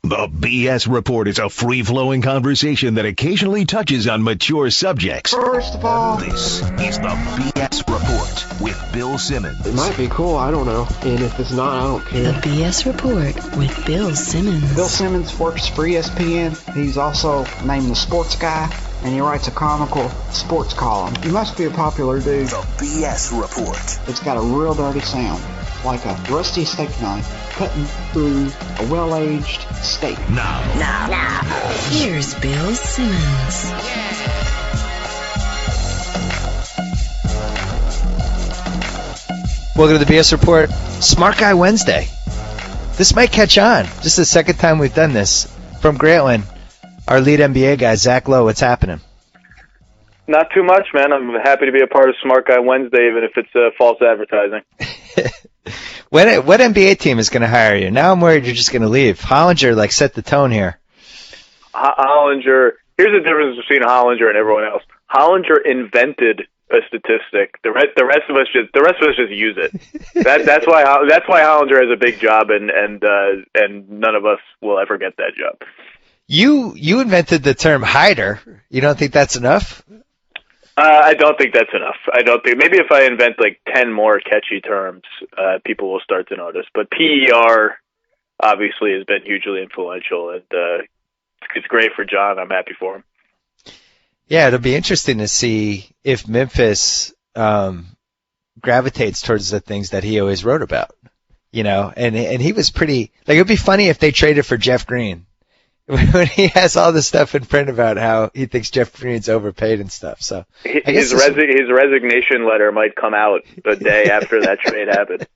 The BS Report is a free-flowing conversation that occasionally touches on mature subjects. First of all, This is the BS Report with Bill Simmons. it might be cool, I don't know. And if it's not, I don't The care. BS Report with Bill Simmons. Bill Simmons works for ESPN. He's also named the Sports Guy, and he writes a comical sports column. He must be a popular dude. The BS Report. It's got a real dirty sound, like a rusty steak knife cutting through a well-aged steak. Now. Here's Bill Simmons. Welcome to the BS Report. Smart Guy Wednesday. This might catch on. Just the second time we've done this. From Grantland, our lead NBA guy, Zach Lowe. What's happening? Not too much, man. I'm happy to be a part of Smart Guy Wednesday, even if it's false advertising. What NBA team is going to hire you? Now I'm worried you're just going to leave. Hollinger, set the tone here. Hollinger, here's the difference between Hollinger and everyone else. Hollinger invented a statistic. The rest of us just use it. That's why Hollinger has a big job, and none of us will ever get that job. You invented the term hider. You don't think that's enough? I don't think that's enough. I don't think. Maybe if I invent 10 more catchy terms, people will start to notice. But PER obviously has been hugely influential, and it's great for John. I'm happy for him. Yeah, it'll be interesting to see if Memphis gravitates towards the things that he always wrote about. And he was pretty. It'd be funny if they traded for Jeff Green. When he has all this stuff in print about how he thinks Jeff Green's overpaid and stuff. So his resignation letter might come out a day after that trade happened.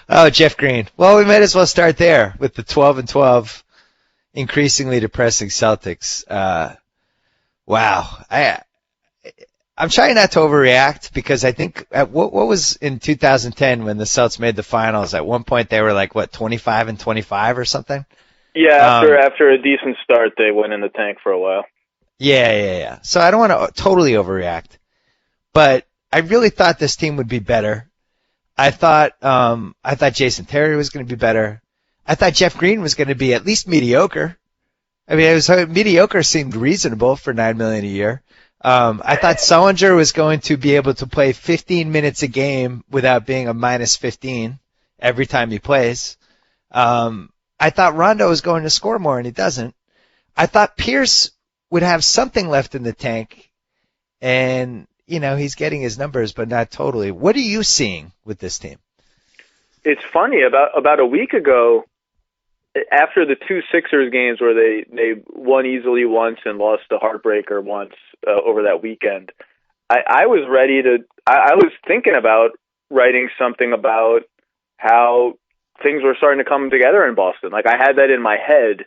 Oh, Jeff Green. Well, we might as well start there with the 12-12 increasingly depressing Celtics. Wow. I'm trying not to overreact because I think what was in 2010 when the Celtics made the finals, at one point they were 25-25 or something? Yeah, after a decent start, they went in the tank for a while. Yeah. So I don't want to totally overreact, but I really thought this team would be better. I thought Jason Terry was going to be better. I thought Jeff Green was going to be at least mediocre. I mean, mediocre seemed reasonable for $9 million a year. I thought Sullinger was going to be able to play 15 minutes a game without being a minus 15 every time he plays. I thought Rondo was going to score more, and he doesn't. I thought Pierce would have something left in the tank, and, he's getting his numbers, but not totally. What are you seeing with this team? It's funny. About a week ago, after the two Sixers games where they won easily once and lost a heartbreaker once over that weekend, I was ready to – I was thinking about writing something about how – things were starting to come together in Boston. I had that in my head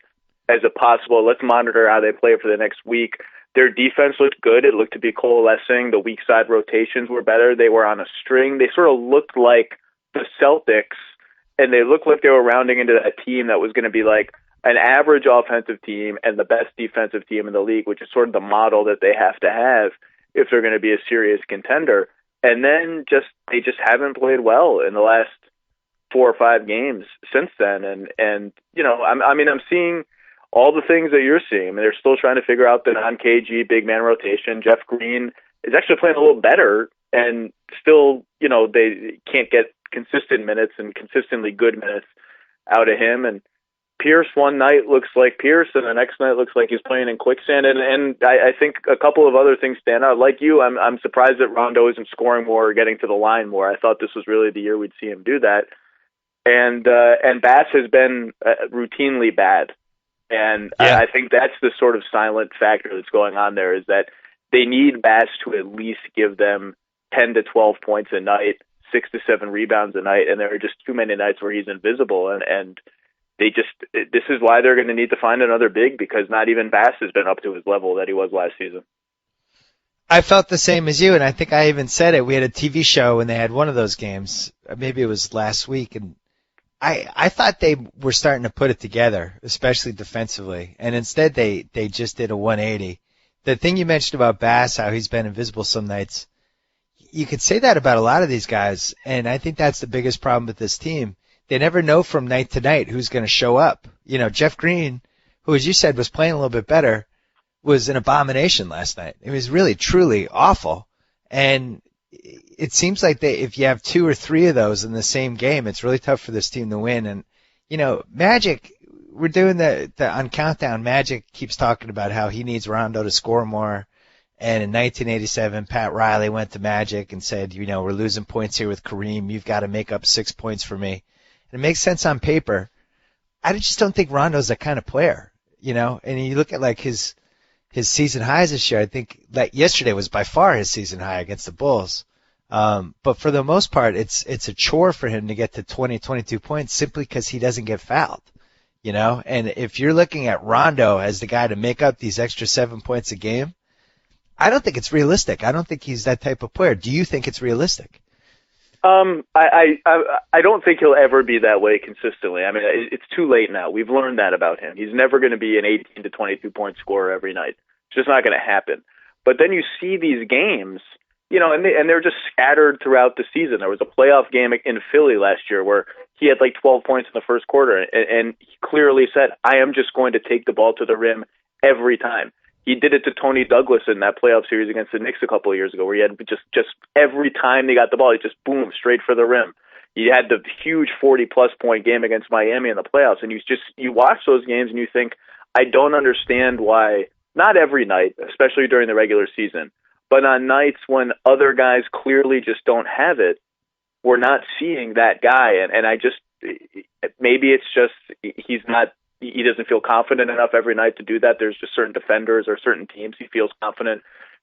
as a possible, let's monitor how they play for the next week. Their defense looked good. It looked to be coalescing. The weak side rotations were better. They were on a string. They sort of looked like the Celtics, and they looked like they were rounding into a team that was going to be an average offensive team and the best defensive team in the league, which is sort of the model that they have to have if they're going to be a serious contender. And then they just haven't played well in the last 4 or 5 games since then, and I'm seeing all the things that you're seeing. I mean, they're still trying to figure out the non-KG big man rotation. Jeff Green is actually playing a little better, and still, they can't get consistent minutes and consistently good minutes out of him. And Pierce one night looks like Pierce, and the next night looks like he's playing in quicksand. And I think a couple of other things stand out. Like you, I'm surprised that Rondo isn't scoring more or getting to the line more. I thought this was really the year we'd see him do that. And Bass has been routinely bad. And yeah. I think that's the sort of silent factor that's going on there, is that they need Bass to at least give them 10 to 12 points a night, 6 to 7 rebounds a night, and there are just too many nights where he's invisible. And this is why they're going to need to find another big, because not even Bass has been up to his level that he was last season. I felt the same as you, and I think I even said it. We had a TV show when they had one of those games. Maybe it was last week, and I thought they were starting to put it together, especially defensively, and instead they just did a 180. The thing you mentioned about Bass, how he's been invisible some nights, you could say that about a lot of these guys, and I think that's the biggest problem with this team. they never know from night to night who's going to show up. You know, Jeff Green, who, as you said, was playing a little bit better, was an abomination last night. It was really, truly awful. And it seems like if you have 2 or 3 of those in the same game, it's really tough for this team to win. And, you know, Magic, we're doing on Countdown, Magic keeps talking about how he needs Rondo to score more. And in 1987, Pat Riley went to Magic and said, you know, we're losing points here with Kareem. You've got to make up 6 points for me. And it makes sense on paper. I just don't think Rondo's that kind of player, you know. And you look at like his season highs this year. I think that yesterday was by far his season high against the Bulls. But for the most part, it's a chore for him to get to 20, 22 points simply because he doesn't get fouled, you know. And if you're looking at Rondo as the guy to make up these extra 7 points a game, I don't think it's realistic. I don't think he's that type of player. Do you think it's realistic? I don't think he'll ever be that way consistently. I mean, it's too late now. We've learned that about him. He's never going to be an 18 to 22 point scorer every night. It's just not going to happen. But then you see these games, you know, and they're just scattered throughout the season. There was a playoff game in Philly last year where he had like 12 points in the first quarter, and he clearly said, I am just going to take the ball to the rim every time. He did it to Tony Douglas in that playoff series against the Knicks a couple of years ago, where he had just every time they got the ball, he just boom, straight for the rim. He had the huge 40-plus point game against Miami in the playoffs, and you watch those games and you think, I don't understand why, not every night, especially during the regular season, but on nights when other guys clearly just don't have it, we're not seeing that guy. And I just, maybe it's just he doesn't feel confident enough every night to do that. There's just certain defenders or certain teams he feels confident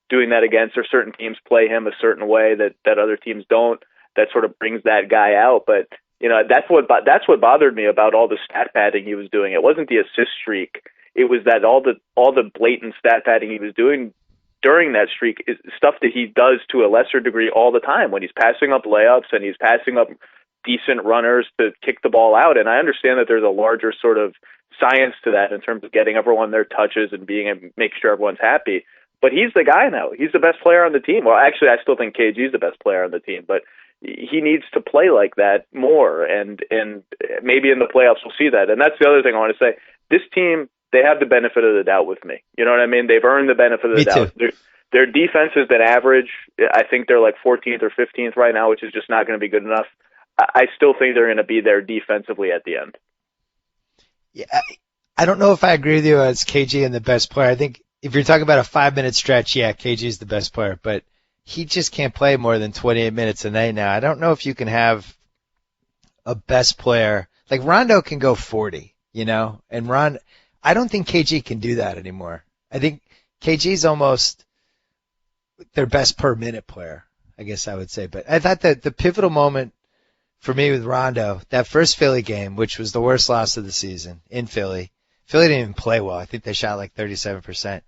doing that against, or certain teams play him a certain way that other teams don't. That sort of brings that guy out. But, you know, that's what bothered me about all the stat padding he was doing. It wasn't the assist streak. It was that all the blatant stat padding he was doing during that streak is stuff that he does to a lesser degree all the time when he's passing up layups and he's passing up decent runners to kick the ball out. And I understand that there's a larger sort of science to that in terms of getting everyone their touches and make sure everyone's happy. But he's the guy now. He's the best player on the team. Well, actually, I still think KG's the best player on the team, but he needs to play like that more. And maybe in the playoffs we'll see that. And that's the other thing I want to say. This team, they have the benefit of the doubt with me. You know what I mean? They've earned the benefit of the doubt. Their defense has been average. I think they're like 14th or 15th right now, which is just not going to be good enough. I still think they're going to be there defensively at the end. Yeah, I don't know if I agree with you as KG and the best player. I think if you're talking about a 5-minute stretch, yeah, KG is the best player, but he just can't play more than 28 minutes a night now. I don't know if you can have a best player. Like Rondo can go 40, you know, and I don't think KG can do that anymore. I think KG's almost their best per minute player, I guess I would say. But I thought that the pivotal moment for me with Rondo, that first Philly game, which was the worst loss of the season in Philly. Philly didn't even play well. I think they shot like 37%.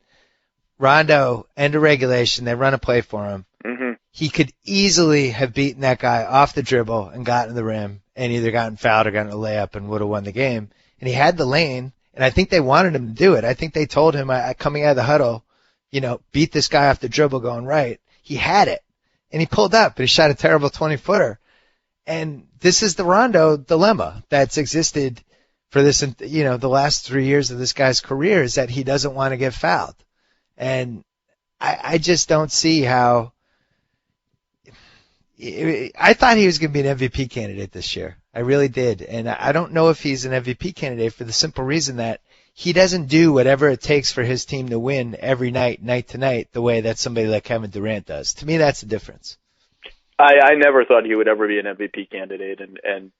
Rondo, end of regulation, they run a play for him. Mm-hmm. He could easily have beaten that guy off the dribble and gotten the rim and either gotten fouled or gotten a layup and would have won the game. And he had the lane, and I think they wanted him to do it. I think they told him coming out of the huddle, you know, beat this guy off the dribble going right. He had it, and he pulled up, but he shot a terrible 20-footer. And this is the Rondo dilemma that's existed for this, you know, the last 3 years of this guy's career, is that he doesn't want to get fouled. And I just don't see how. I thought he was going to be an MVP candidate this year. I really did. And I don't know if he's an MVP candidate for the simple reason that he doesn't do whatever it takes for his team to win every night, night to night, the way that somebody like Kevin Durant does. To me, that's the difference. I never thought he would ever be an MVP candidate, and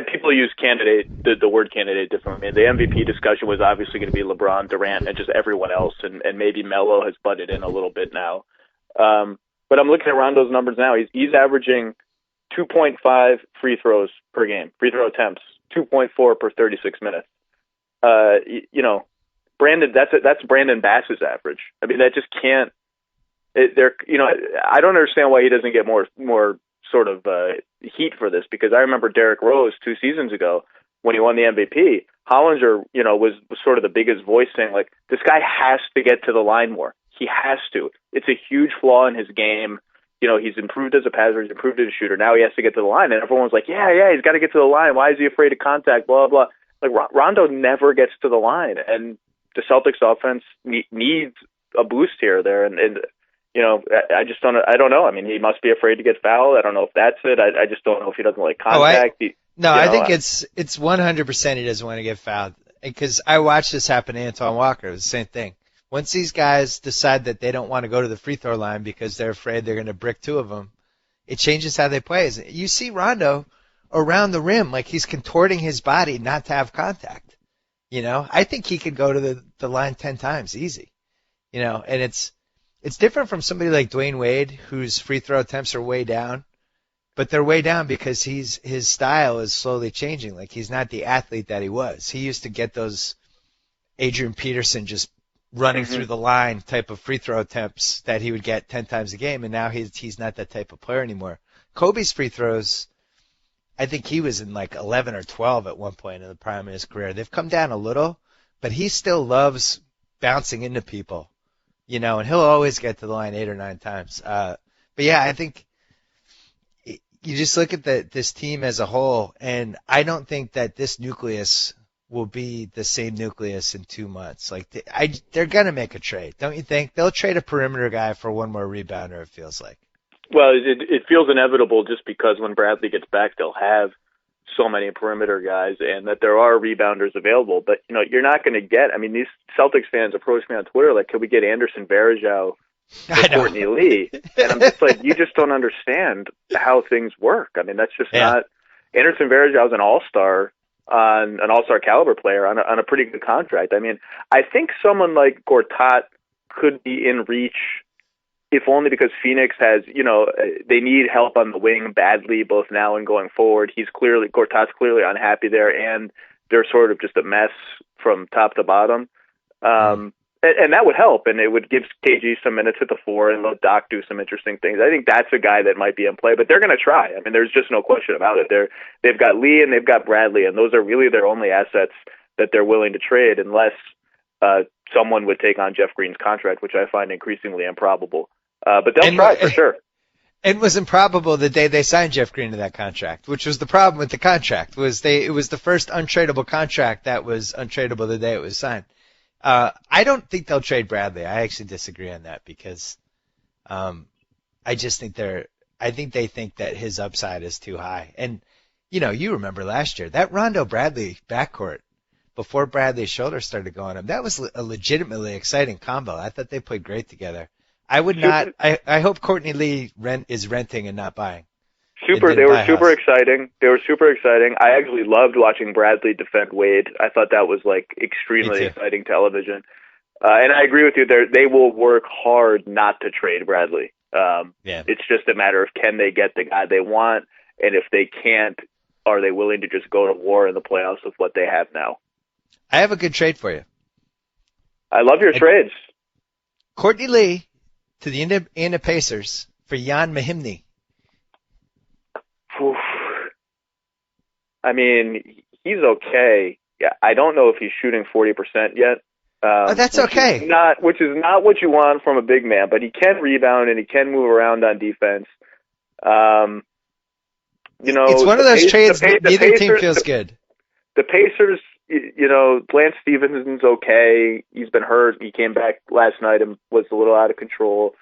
people use the word candidate differently. The MVP discussion was obviously going to be LeBron, Durant, and just everyone else, and maybe Melo has butted in a little bit now. But I'm looking at Rondo's numbers now. He's averaging 2.5 free throws per game, free throw attempts, 2.4 per 36 minutes. You know, Brandon, that's Brandon Bass's average. I mean, that just can't. You know, I don't understand why he doesn't get more sort of heat for this, because I remember Derrick Rose 2 seasons ago when he won the MVP. Hollinger, you know, was sort of the biggest voice saying, like, this guy has to get to the line more. He has to. It's a huge flaw in his game. he's improved as a passer, he's improved as a shooter. Now he has to get to the line, and everyone's like, yeah, he's got to get to the line. Why is he afraid of contact? Blah, blah. Like, Rondo never gets to the line, and the Celtics offense needs a boost here or there, and I just I don't know. I mean, he must be afraid to get fouled. I don't know if that's it. I just don't know if he doesn't like contact. I think it's 100% he doesn't want to get fouled, because I watched this happen to Antoine Walker. It was the same thing. Once these guys decide that they don't want to go to the free throw line because they're afraid they're going to brick two of them, it changes how they play. You see Rondo around the rim, like he's contorting his body not to have contact. I think he could go to the line 10 times easy. And it's different from somebody like Dwayne Wade, whose free throw attempts are way down, but they're way down because his style is slowly changing. Like, he's not the athlete that he was. He used to get those Adrian Peterson just running through the line type of free throw attempts that he would get 10 times a game, and now he's not that type of player anymore. Kobe's free throws, I think he was in like 11 or 12 at one point in the prime of his career. They've come down a little, but he still loves bouncing into people, and he'll always get to the line 8 or 9 times. But yeah, I think you just look at this team as a whole, and I don't think that this nucleus will be the same nucleus in 2 months. Like, they're going to make a trade, don't you think? They'll trade a perimeter guy for one more rebounder, it feels like. Well, it feels inevitable just because when Bradley gets back, they'll have so many perimeter guys, and that there are rebounders available. But, you're not going to get – I mean, these Celtics fans approach me on Twitter like, could we get Anderson Varejao for Courtney Lee? And I'm just like, you just don't understand how things work. I mean, that's just not – Anderson Varejao is an all-star – on an all-star caliber player on a pretty good contract. I mean, I think someone like Gortat could be in reach, if only because Phoenix has, they need help on the wing badly, both now and going forward. Gortat's clearly unhappy there, and they're sort of just a mess from top to bottom. And that would help, and it would give KG some minutes at the 4 and let Doc do some interesting things. I think that's a guy that might be in play, but they're going to try. I mean, there's just no question about it. They've got Lee and they've got Bradley, and those are really their only assets that they're willing to trade, unless someone would take on Jeff Green's contract, which I find increasingly improbable. But they'll try for sure. It was improbable the day they signed Jeff Green to that contract, which was the problem with the contract. It was the first untradeable contract that was untradeable the day it was signed. I don't think they'll trade Bradley. I actually disagree on that because I just think they think that his upside is too high. And, you remember last year, that Rondo Bradley backcourt, before Bradley's shoulder started going up, that was a legitimately exciting combo. I thought they played great together. I hope Courtney Lee is renting and not buying. They were super exciting. I actually loved watching Bradley defend Wade. I thought that was like extremely exciting television. And I agree with you. They will work hard not to trade Bradley. It's just a matter of, can they get the guy they want, and if they can't, are they willing to just go to war in the playoffs with what they have now? I have a good trade for you. I love your trades. Courtney Lee to the Indiana Pacers for Jan Mahimny. I mean, he's okay. Yeah, I don't know if he's shooting 40% yet. That's okay. Which is not what you want from a big man, but he can rebound and he can move around on defense. It's one of those trades that neither team feels good. The Pacers, Lance Stephenson's okay. He's been hurt. He came back last night and was a little out of control.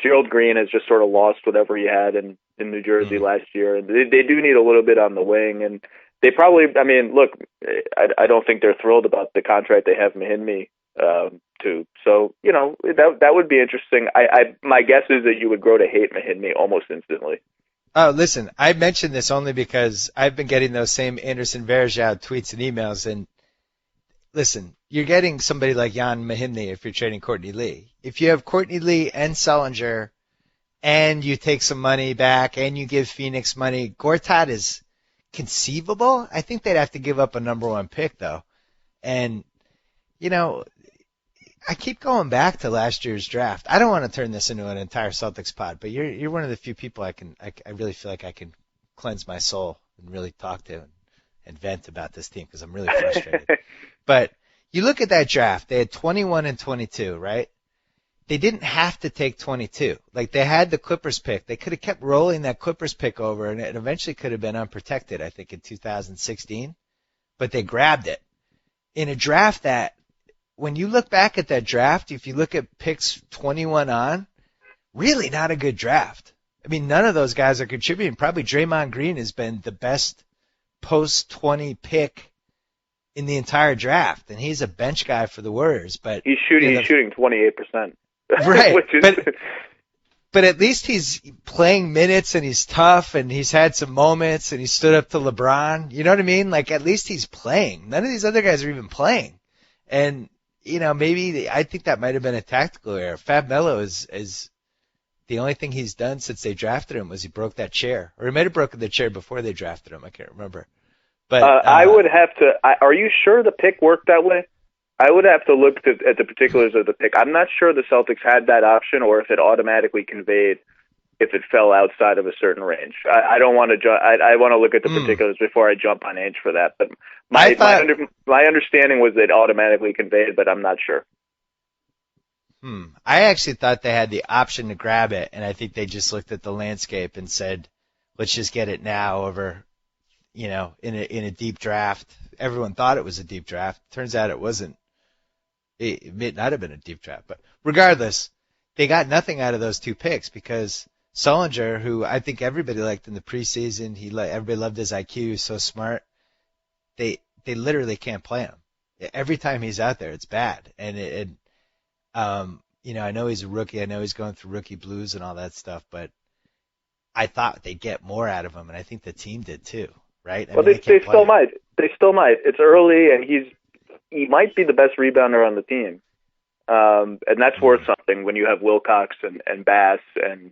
Gerald Green has just sort of lost whatever he had in New Jersey last year. And they do need a little bit on the wing. And they probably, I mean, look, I don't think they're thrilled about the contract they have Mahinmi to. So, that would be interesting. My guess is that you would grow to hate Mahinmi almost instantly. Oh, listen, I mentioned this only because I've been getting those same Anderson Varejao tweets and emails. And listen, you're getting somebody like Jan Mahinmi if you're trading Courtney Lee. If you have Courtney Lee and Sullinger, and you take some money back, and you give Phoenix money, Gortat is conceivable. I think they'd have to give up a number 1 pick, though. And, I keep going back to last year's draft. I don't want to turn this into an entire Celtics pod, but you're one of the few people I really feel like I can cleanse my soul and really talk to and vent about this team because I'm really frustrated. But you look at that draft, they had 21 and 22, right? they didn't have to take 22. Like, they had the Clippers pick. They could have kept rolling that Clippers pick over, and it eventually could have been unprotected, I think, in 2016. But they grabbed it. In a draft that, when you look back at that draft, if you look at picks 21 on, really not a good draft. I mean, none of those guys are contributing. Probably Draymond Green has been the best post-20 pick in the entire draft, and he's a bench guy for the Warriors. But he's shooting 28%. Right, Which is, but at least he's playing minutes, and he's tough, and he's had some moments, and he stood up to LeBron. You know what I mean? Like, at least he's playing. None of these other guys are even playing. And, you know, maybe I think that might have been a tactical error. Fab Melo is the only thing he's done since they drafted him was he broke that chair. Or he might have broken the chair before they drafted him. I can't remember. But I would have to are you sure the pick worked that way? I would have to look at the particulars of the pick. I'm not sure the Celtics had that option or if it automatically conveyed if it fell outside of a certain range. I don't want to I want to look at the particulars before I jump on Ainge for that. But my understanding was it automatically conveyed, but I'm not sure. I actually thought they had the option to grab it, and I think they just looked at the landscape and said, let's just get it now over, you know, in a deep draft. Everyone thought it was a deep draft. Turns out it wasn't. It may not have been a deep draft. But regardless, they got nothing out of those two picks because Sullinger, who I think everybody liked in the preseason, everybody loved his IQ, he's so smart. They literally can't play him. Every time he's out there, it's bad. And you know, I know he's a rookie. I know he's going through rookie blues and all that stuff, but I thought they'd get more out of him, and I think the team did too, right? Well, they still might. They still might. It's early, and he might be the best rebounder on the team, and that's worth something when you have Wilcox and Bass and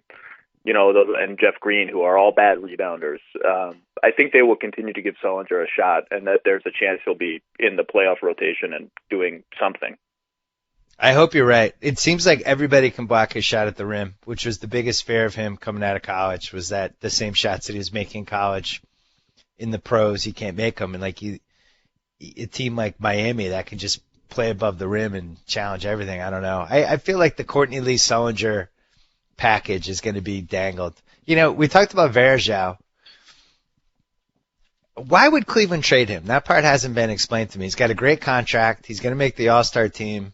you know and Jeff Green, who are all bad rebounders. I think they will continue to give Sullinger a shot, and that there's a chance he'll be in the playoff rotation and doing something. I hope you're right. It seems like everybody can block his shot at the rim, which was the biggest fear of him coming out of college, was that the same shots that he was making in college in the pros, he can't make them. And like a team like Miami that can just play above the rim and challenge everything. I don't know. I feel like the Courtney Lee Sullinger package is going to be dangled. You know, we talked about Varejao. Why would Cleveland trade him? That part hasn't been explained to me. He's got a great contract. He's going to make the All-Star team.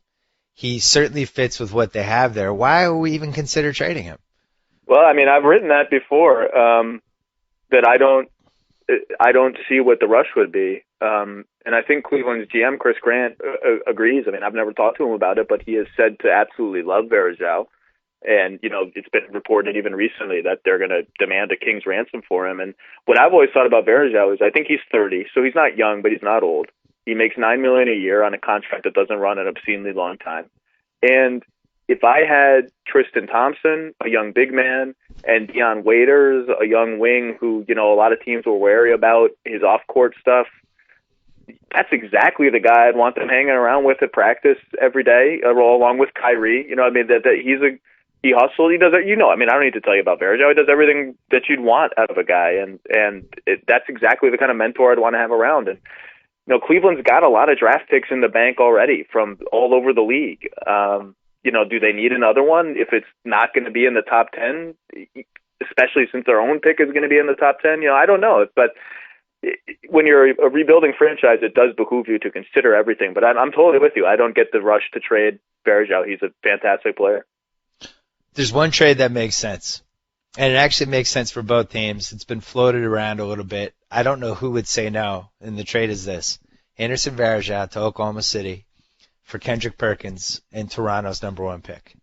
He certainly fits with what they have there. Why would we even consider trading him? Well, I mean, I've written that before, that I don't see what the rush would be. And I think Cleveland's GM, Chris Grant, agrees. I mean, I've never talked to him about it, but he has said to absolutely love Varejao. And, you know, it's been reported even recently that they're going to demand a king's ransom for him. And what I've always thought about Varejao is I think he's 30, so he's not young, but he's not old. He makes $9 million a year on a contract that doesn't run an obscenely long time. And if I had Tristan Thompson, a young big man, and Deion Waiters, a young wing who, you know, a lot of teams were wary about his off-court stuff, that's exactly the guy I'd want them hanging around with at practice every day, along with Kyrie. You know, I mean, he hustles, he does it. You know, I mean, I don't need to tell you about Varejao. He does everything that you'd want out of a guy, and that's exactly the kind of mentor I'd want to have around. And you know, Cleveland's got a lot of draft picks in the bank already from all over the league. You know, do they need another one if it's not going to be in the top 10, especially since their own pick is going to be in the top 10? You know, I don't know. But when you're a rebuilding franchise, it does behoove you to consider everything. But I'm totally with you. I don't get the rush to trade Varejao. He's a fantastic player. There's one trade that makes sense, and it actually makes sense for both teams. It's been floated around a little bit. I don't know who would say no, and the trade is this. Anderson Varejao to Oklahoma City for Kendrick Perkins and Toronto's number 1 pick.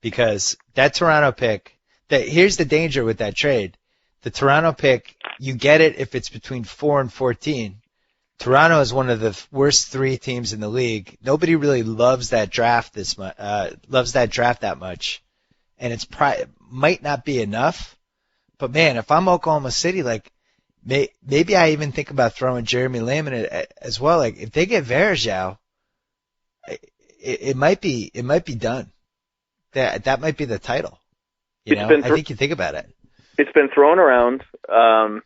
Because that Toronto pick, here's the danger with that trade. The Toronto pick, you get it if it's between 4 and 14. Toronto is one of the worst 3 teams in the league. Nobody really loves that draft that much. And it might not be enough. But man, if I'm Oklahoma City, like, maybe I even think about throwing Jeremy Lamb in it as well. Like, if they get Varejao, it might be done. That might be the title. You know, I think you think about it. It's been thrown around, for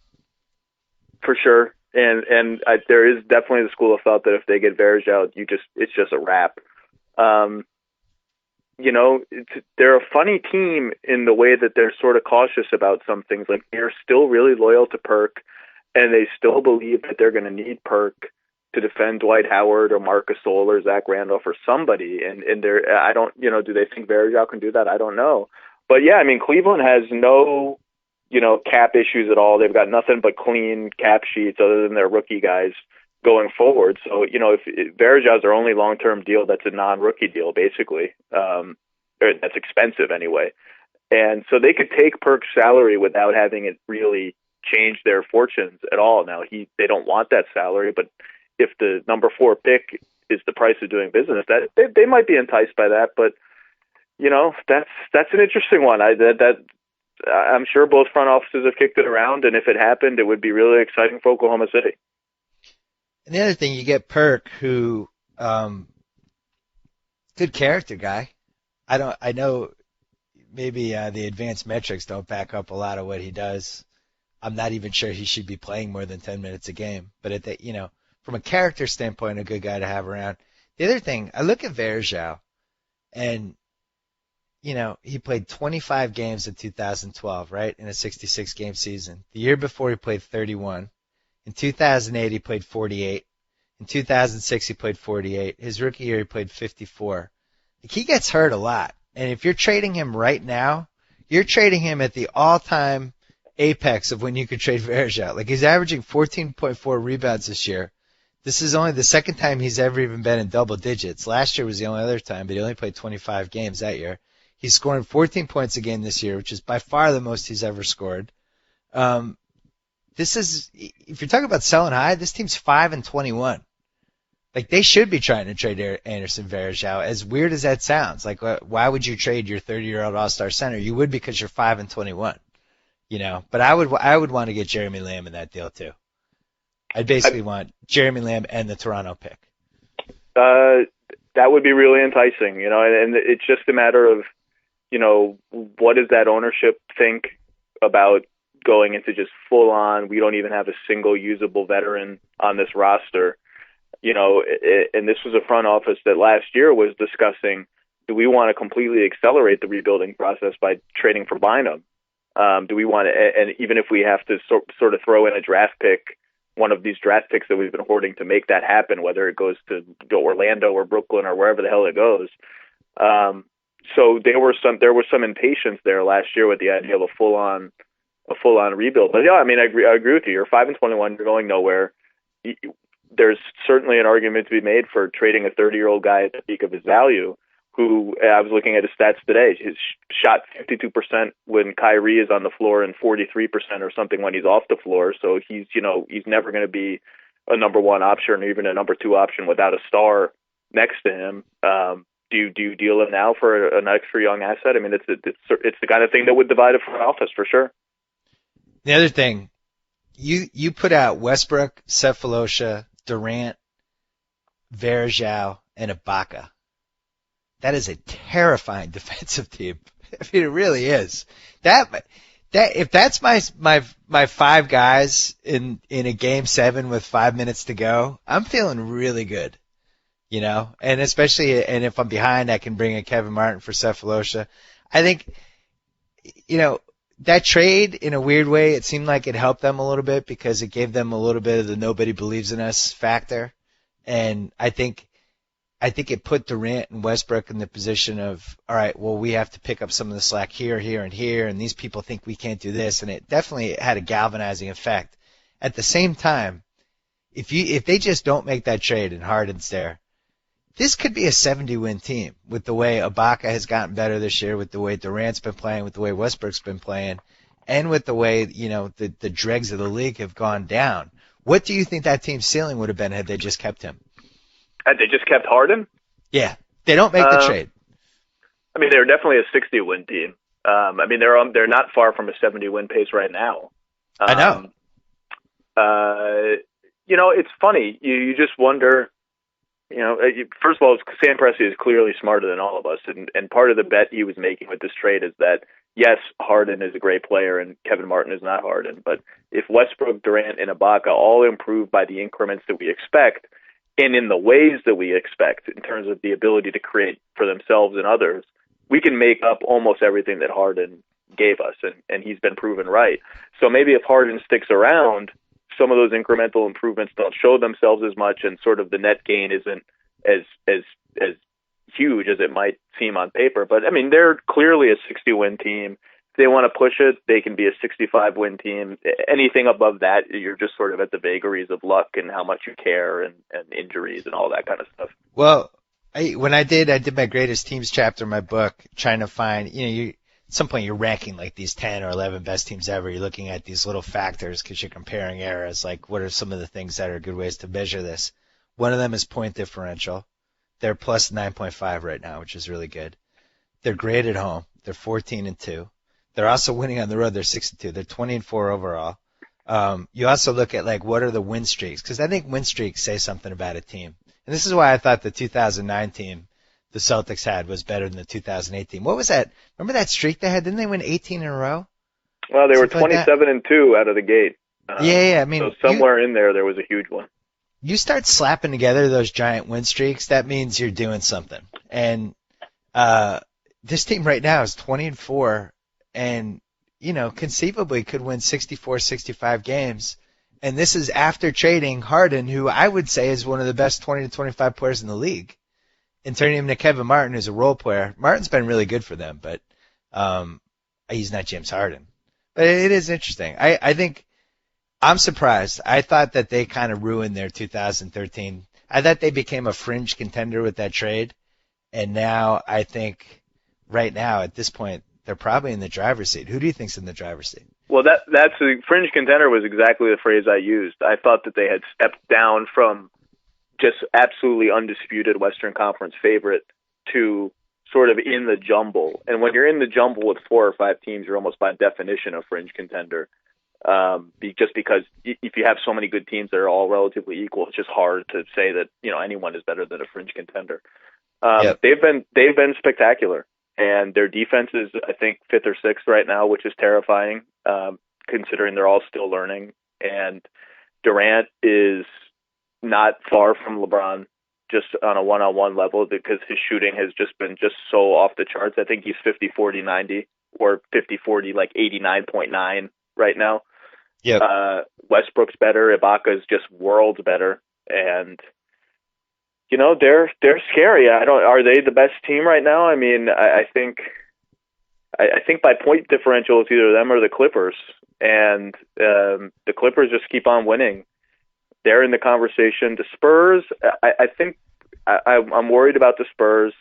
sure. And there is definitely the school of thought that if they get Varejao, it's just a wrap. they're a funny team in the way that they're sort of cautious about some things. Like, they're still really loyal to Perk, and they still believe that they're going to need Perk to defend Dwight Howard or Marc Gasol or Zach Randolph or somebody. And they're, I don't, do they think Varejao can do that? I don't know. But yeah, I mean, Cleveland has no, cap issues at all. They've got nothing but clean cap sheets other than their rookie guys going forward. So, if Varejao's their only long-term deal, that's a non-rookie deal, basically. Or that's expensive anyway. And so they could take Perk's salary without having it really change their fortunes at all. Now, they don't want that salary, but if the number 4 pick is the price of doing business, that they might be enticed by that. But that's an interesting one. I'm sure both front offices have kicked it around, and if it happened, it would be really exciting for Oklahoma City. And the other thing, you get Perk, who good character guy. I know maybe the advanced metrics don't back up a lot of what he does. I'm not even sure he should be playing more than 10 minutes a game. But from a character standpoint, a good guy to have around. The other thing, I look at Varejao, and he played 25 games in 2012, right, in a 66-game season. The year before, he played 31. In 2008, he played 48. In 2006, he played 48. His rookie year, he played 54. He gets hurt a lot. And if you're trading him right now, you're trading him at the all-time apex of when you could trade Varejao. Like, he's averaging 14.4 rebounds this year. This is only the second time he's ever even been in double digits. Last year was the only other time, but he only played 25 games that year. He's scoring 14 points a game this year, which is by far the most he's ever scored. This is, if you're talking about selling high, this team's 5-21. Like, they should be trying to trade Anderson Varejao. As weird as that sounds, like, why would you trade your 30-year-old all-star center? You would, because you're 5-21. But I would want to get Jeremy Lamb in that deal too. I'd basically want Jeremy Lamb and the Toronto pick. That would be really enticing, and it's just a matter of, what does that ownership think about going into just full on, we don't even have a single usable veteran on this roster, and this was a front office that last year was discussing, do we want to completely accelerate the rebuilding process by trading for Bynum? Do we want to, and even if we have to sort of throw in a draft pick, one of these draft picks that we've been hoarding to make that happen, whether it goes to Orlando or Brooklyn or wherever the hell it goes. So there was some impatience there last year with the idea of a full on rebuild. But yeah, I mean, I agree with you. You're 5-21. You're going nowhere. There's certainly an argument to be made for trading a 30-year-old guy at the peak of his value, who I was looking at his stats today. He's shot 52% when Kyrie is on the floor and 43% or something when he's off the floor. So he's never going to be a number 1 option or even a number 2 option without a star next to him. Do you deal him now for an extra young asset? I mean, it's the kind of thing that would divide a front office for sure. The other thing, you put out Westbrook, Cephalosha, Durant, Varejao, and Ibaka. That is a terrifying defensive team. I mean, it really is. That if that's my 5 guys in a game 7 with 5 minutes to go, I'm feeling really good. And especially, and if I'm behind, I can bring in Kevin Martin for Cephalosha. I think, that trade, in a weird way, it seemed like it helped them a little bit because it gave them a little bit of the nobody believes in us factor. And I think it put Durant and Westbrook in the position of, all right, well, we have to pick up some of the slack here, and here, and these people think we can't do this. And it definitely had a galvanizing effect. At the same time, if they just don't make that trade and Harden's there, this could be a 70-win team with the way Ibaka has gotten better this year, with the way Durant's been playing, with the way Westbrook's been playing, and with the way, the dregs of the league have gone down. What do you think that team's ceiling would have been had they just kept him? Had they just kept Harden? Yeah. They don't make the trade. I mean, they're definitely a 60-win team. I mean, they're not far from a 70-win pace right now. I know. It's funny. You just wonder. First of all, Sam Presti is clearly smarter than all of us, and part of the bet he was making with this trade is that, yes, Harden is a great player and Kevin Martin is not Harden, but if Westbrook, Durant, and Ibaka all improve by the increments that we expect, and in the ways that we expect in terms of the ability to create for themselves and others, we can make up almost everything that Harden gave us, and he's been proven right. So maybe if Harden sticks around, some of those incremental improvements don't show themselves as much, and sort of the net gain isn't as huge as it might seem on paper. But I mean, they're clearly a 60-win team. If they want to push it, they can be a 65-win team. Anything above that, you're just sort of at the vagaries of luck and how much you care and injuries and all that kind of stuff. Well, I did my greatest teams chapter in my book, trying to find, at some point you're ranking like these 10 or 11 best teams ever. You're looking at these little factors because you're comparing eras. Like, what are some of the things that are good ways to measure this? One of them is point differential. They're plus 9.5 right now, which is really good. They're great at home. They're 14-2. They're also winning on the road. They're 6-2. They're 20-4 overall. You also look at like what are the win streaks, because I think win streaks say something about a team. And this is why I thought the 2009 team the Celtics had was better than the 2008 team. What was that? Remember that streak they had? Didn't they win 18 in a row? Well, they Something were like 27-2 out of the gate. Yeah. I mean, so somewhere in there was a huge one. You start slapping together those giant win streaks, that means you're doing something. And this team right now is 20-4, and conceivably could win 64, 65 games. And this is after trading Harden, who I would say is one of the best 20 to 25 players in the league, and turning him to Kevin Martin, who's a role player. Martin's been really good for them, but he's not James Harden. But it is interesting. I think I'm surprised. I thought that they kind of ruined their 2013. I thought they became a fringe contender with that trade, and now I think right now at this point they're probably in the driver's seat. Who do you think's in the driver's seat? Well, that's a fringe contender was exactly the phrase I used. I thought that they had stepped down from just absolutely undisputed Western Conference favorite to sort of in the jumble. And when you're in the jumble with 4 or 5 teams, you're almost by definition a fringe contender. Just because if you have so many good teams that are all relatively equal, it's just hard to say that anyone is better than a fringe contender. Yep. They've been spectacular, and their defense is I think 5th or 6th right now, which is terrifying considering they're all still learning. And Durant is not far from LeBron, just on a one-on-one level, because his shooting has just been just so off the charts. I think he's 50-40-90 or 50-40 like 89.9 right now. Yeah. Westbrook's better. Ibaka's just worlds better, and they're scary. Are they the best team right now? I mean, I think by point differential it's either them or the Clippers, and the Clippers just keep on winning. They're in the conversation. The Spurs, I think I'm worried about the Spurs.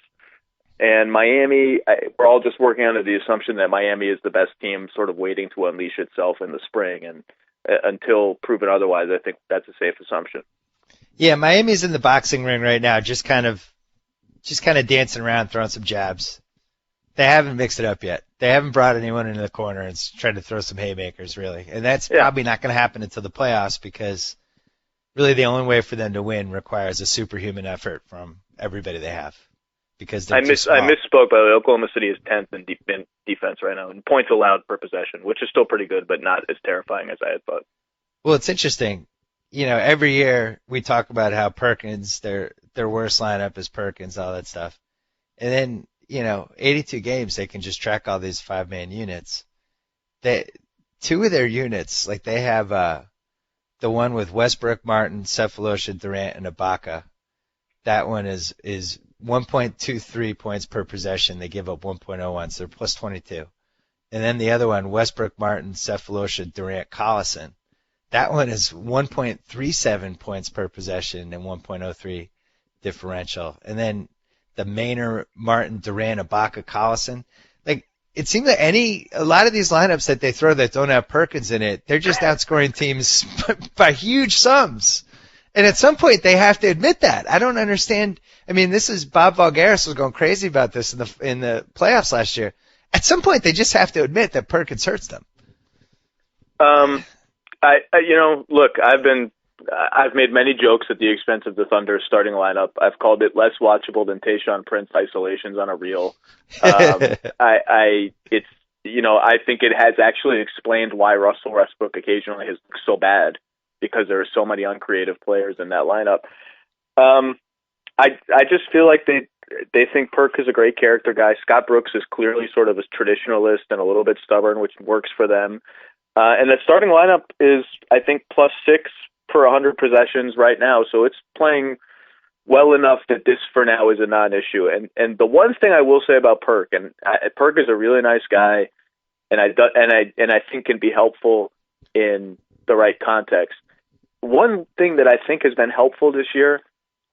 And Miami, we're all just working under the assumption that Miami is the best team, sort of waiting to unleash itself in the spring. And until proven otherwise, I think that's a safe assumption. Yeah, Miami's in the boxing ring right now, just kind of dancing around, throwing some jabs. They haven't mixed it up yet. They haven't brought anyone into the corner and tried to throw some haymakers, really. And that's probably not going to happen until the playoffs, because really the only way for them to win requires a superhuman effort from everybody they have. Because I misspoke, by the way. Oklahoma City is 10th in defense right now, and points allowed per possession, which is still pretty good, but not as terrifying as I had thought. Well, it's interesting. Every year we talk about how Perkins, their worst lineup is Perkins, all that stuff. And then, 82 games, they can just track all these 5-man units. 2 of their units, like they have the one with Westbrook, Martin, Cephalosha, Durant, and Ibaka. That one is 1.23 points per possession. They give up 1.01, so they're plus 22. And then the other one, Westbrook, Martin, Cephalosha, Durant, Collison. That one is 1.37 points per possession and 1.03 differential. And then the Maynard, Martin, Durant, Ibaka, Collison. Like, it seems like a lot of these lineups that they throw that don't have Perkins in it, they're just outscoring teams by huge sums. And at some point, they have to admit that. I don't understand. I mean, this is Bob Voulgaris was going crazy about this in the playoffs last year. At some point, they just have to admit that Perkins hurts them. Look, I've made many jokes at the expense of the Thunder's starting lineup. I've called it less watchable than Tayshaun Prince isolations on a reel. I think it has actually explained why Russell Westbrook occasionally has looked so bad, because there are so many uncreative players in that lineup. I just feel like They think Perk is a great character guy. Scott Brooks is clearly sort of a traditionalist and a little bit stubborn, which works for them. And the starting lineup is, I think, +6 per 100 possessions right now. So it's playing well enough that this for now is a non-issue. And the one thing I will say about Perk, Perk is a really nice guy, and I think can be helpful in the right context. One thing that I think has been helpful this year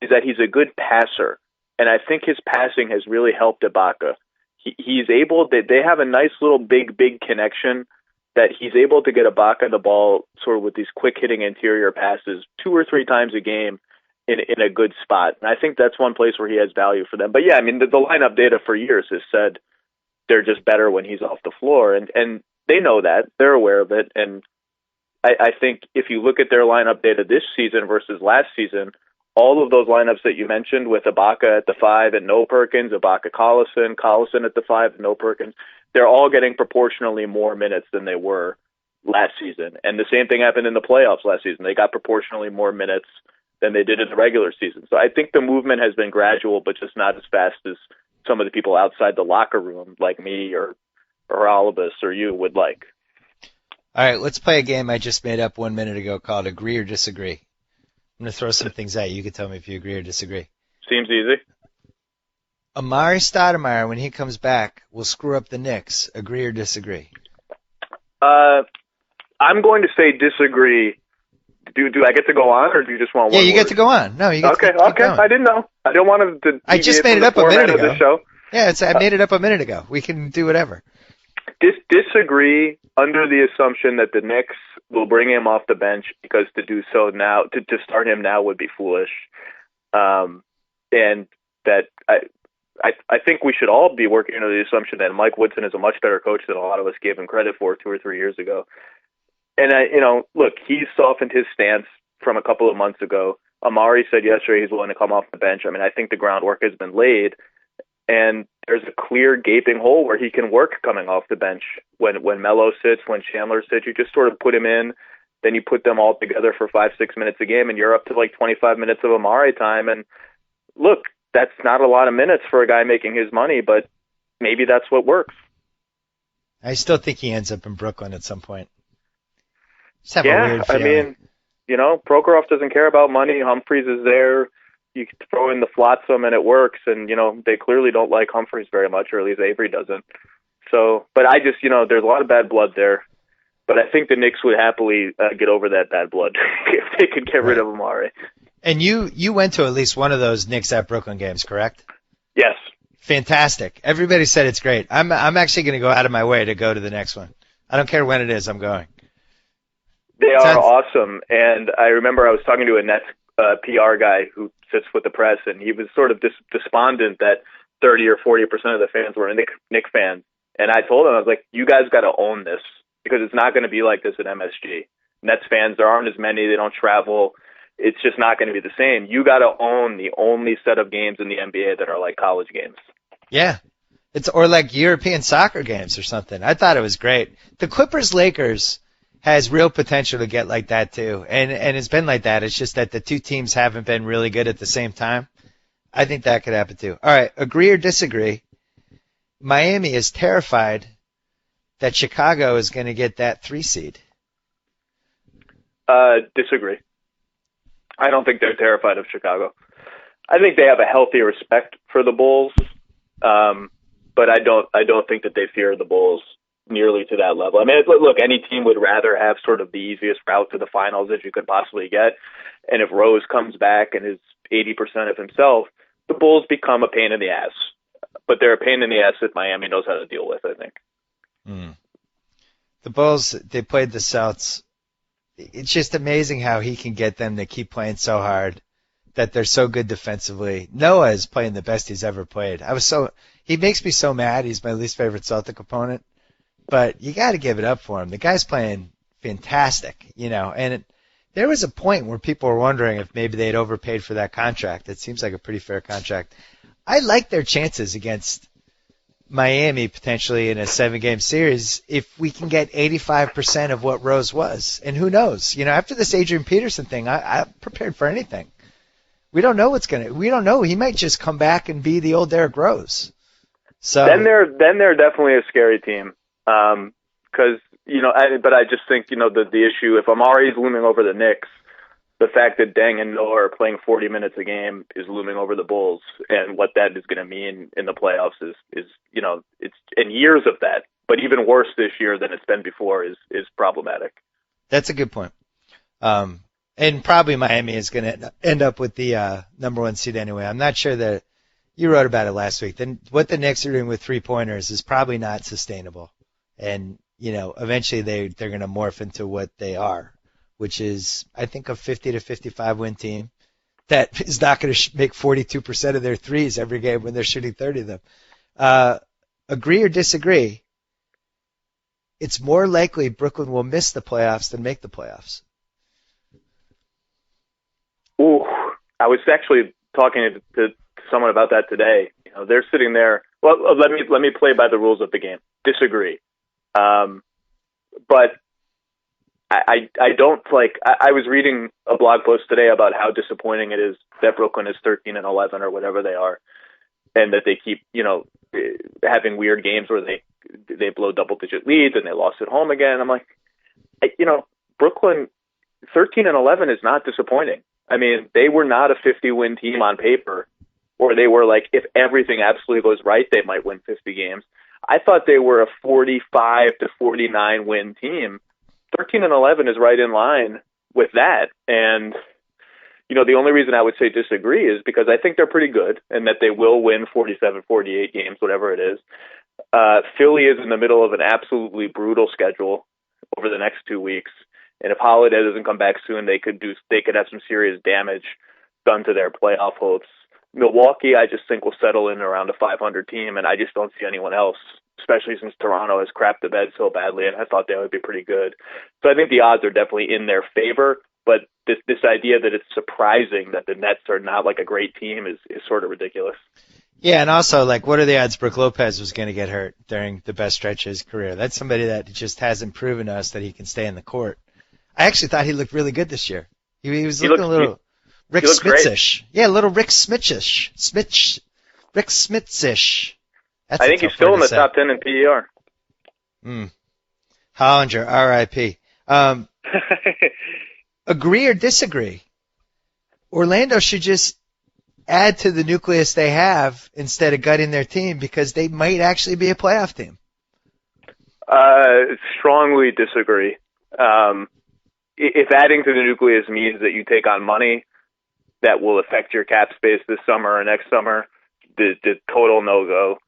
is that he's a good passer, and I think his passing has really helped Ibaka. He's able, they have a nice little big connection that he's able to get Ibaka the ball sort of with these quick hitting interior passes 2 or 3 times a game in a good spot. And I think that's one place where he has value for them. But yeah, I mean, the lineup data for years has said they're just better when he's off the floor, and they know that. They're aware of it. And I think if you look at their lineup data this season versus last season, all of those lineups that you mentioned with Ibaka at the 5 and no Perkins, Ibaka Collison at the 5 and no Perkins, they're all getting proportionally more minutes than they were last season. And the same thing happened in the playoffs last season. They got proportionally more minutes than they did in the regular season. So I think the movement has been gradual, but just not as fast as some of the people outside the locker room, like me or Haralabos or you, would like. All right, let's play a game I just made up 1 minute ago called Agree or Disagree. I'm going to throw some things at you. You can tell me if you agree or disagree. Seems easy. Amari Stoudemire, when he comes back, will screw up the Knicks. Agree or disagree? I'm going to say disagree. Do I get to go on, or do you just want one? Yeah, you word? get to go on. No, you get okay, to keep going. I didn't know. I don't want to. I just made it up a minute ago. Show. Yeah, I made it up a minute ago. We can do whatever. Disagree under the assumption that the Knicks will bring him off the bench, because to do so now, to start him now would be foolish. And that I think we should all be working under the assumption that Mike Woodson is a much better coach than a lot of us gave him credit for 2 or 3 years ago. And look, he's softened his stance from a couple of months ago. Amari said yesterday he's willing to come off the bench. I mean, I think the groundwork has been laid, and there's a clear gaping hole where he can work coming off the bench. When Melo sits, when Chandler sits, you just sort of put him in, then you put them all together for 5-6 minutes a game, and you're up to like 25 minutes of Amari time. And look, that's not a lot of minutes for a guy making his money, but maybe that's what works. I still think he ends up in Brooklyn at some point. Just have a Yeah, weird I feeling. mean, Prokhorov doesn't care about money. Humphreys is there. You can throw in the flotsam and it works. And, they clearly don't like Humphreys very much, or at least Avery doesn't. So, but I just, there's a lot of bad blood there. But I think the Knicks would happily get over that bad blood if they could get rid of Amari. And you went to at least one of those Knicks at Brooklyn games, correct? Yes. Fantastic. Everybody said it's great. I'm actually going to go out of my way to go to the next one. I don't care when it is. I'm going. They are awesome. And I remember I was talking to a Nets PR guy who sits with the press, and he was sort of despondent that 30 or 40% of the fans were Knick fans. And I told him, I was like, you guys got to own this, because it's not going to be like this at MSG. Nets fans, there aren't as many. They don't travel. It's just not going to be the same. You got to own the only set of games in the NBA that are like college games. Yeah. Or like European soccer games or something. I thought it was great. The Clippers-Lakers has real potential to get like that too. And it's been like that. It's just that the two teams haven't been really good at the same time. I think that could happen too. All right. Agree or disagree? Miami is terrified that Chicago is going to get that 3 seed. Disagree. I don't think they're terrified of Chicago. I think they have a healthy respect for the Bulls. But I don't think that they fear the Bulls nearly to that level. I mean, look, any team would rather have sort of the easiest route to the finals that you could possibly get. And if Rose comes back and is 80% of himself, the Bulls become a pain in the ass. But they're a pain in the ass that Miami knows how to deal with, I think. The Bulls, they played the Celtics. It's just amazing how he can get them to keep playing so hard, that they're so good defensively. Noah is playing the best he's ever played. He makes me so mad. He's my least favorite Celtic opponent. But you got to give it up for him. The guy's playing fantastic, and there was a point where people were wondering if maybe they'd overpaid for that contract. It seems like a pretty fair contract. I like their chances against Miami potentially in a 7-game series if we can get 85% of what Rose was. And who knows? After this Adrian Peterson thing, I'm prepared for anything. We don't know we don't know. He might just come back and be the old Derrick Rose. So then they're definitely a scary team. 'Cause, but I just think, the issue, if Amari's looming over the Knicks, the fact that Deng and Noah are playing 40 minutes a game is looming over the Bulls, and what that is going to mean in the playoffs is it's in years of that, but even worse this year than it's been before is problematic. That's a good point. And probably Miami is going to end up with the number 1 seed anyway. I'm not sure that you wrote about it last week. Then what the Knicks are doing with 3-pointers is probably not sustainable, and eventually they're going to morph into what they are, which is, I think, a 50 to 55 win team that is not going to make 42% of their threes every game when they're shooting 30 of them. Agree or disagree? It's more likely Brooklyn will miss the playoffs than make the playoffs. Ooh, I was actually talking to someone about that today. They're sitting there. Well, let me play by the rules of the game. Disagree, but I don't like. I was reading a blog post today about how disappointing it is that Brooklyn is 13-11 or whatever they are, and that they keep having weird games where they blow double-digit leads and they lost at home again. I'm like, Brooklyn 13-11 is not disappointing. I mean, they were not a 50-win team on paper, or they were like, if everything absolutely goes right, they might win 50 games. I thought they were a 45 to 49 win team. 13-11 is right in line with that. And, the only reason I would say disagree is because I think they're pretty good and that they will win 47, 48 games, whatever it is. Philly is in the middle of an absolutely brutal schedule over the next 2 weeks. And if Holiday doesn't come back soon, they could have some serious damage done to their playoff hopes. Milwaukee, I just think, will settle in around a 500 team, and I just don't see anyone else, especially since Toronto has crapped the bed so badly, and I thought they would be pretty good. So I think the odds are definitely in their favor, but this idea that it's surprising that the Nets are not like a great team is sort of ridiculous. Yeah, and also, what are the odds Brook Lopez was going to get hurt during the best stretch of his career? That's somebody that just hasn't proven to us that he can stay in the court. I actually thought he looked really good this year. He was looking a little Rick Smits-ish. Yeah, a little Rick Smits-ish. Rick Smits-ish. I think he's still in the top 10 in PER. Hollinger, R.I.P. Agree or disagree? Orlando should just add to the nucleus they have instead of gutting their team because they might actually be a playoff team. Strongly disagree. If adding to the nucleus means that you take on money that will affect your cap space this summer or next summer, the total no-go.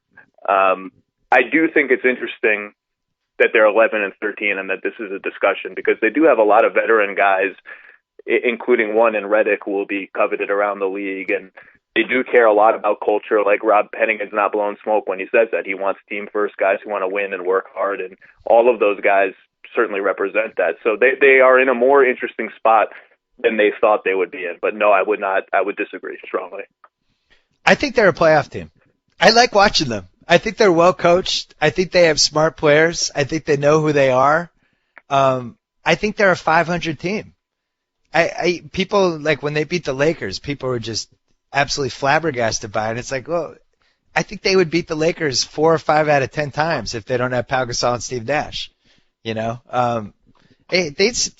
I do think it's interesting that they're 11-13 and that this is a discussion because they do have a lot of veteran guys, including one in Redick who will be coveted around the league, and they do care a lot about culture. Like Rob Penning is not blowing smoke when he says that. He wants team-first guys who want to win and work hard, and all of those guys certainly represent that. So they are in a more interesting spot than they thought they would be in. But no, I would disagree strongly. I think they're a playoff team. I like watching them. I think they're well coached. I think they have smart players. I think they know who they are. I think they're a 500 team. People, when they beat the Lakers, people were just absolutely flabbergasted by it. It's like, well, I think they would beat the Lakers 4 or 5 out of 10 times if they don't have Pau Gasol and Steve Nash.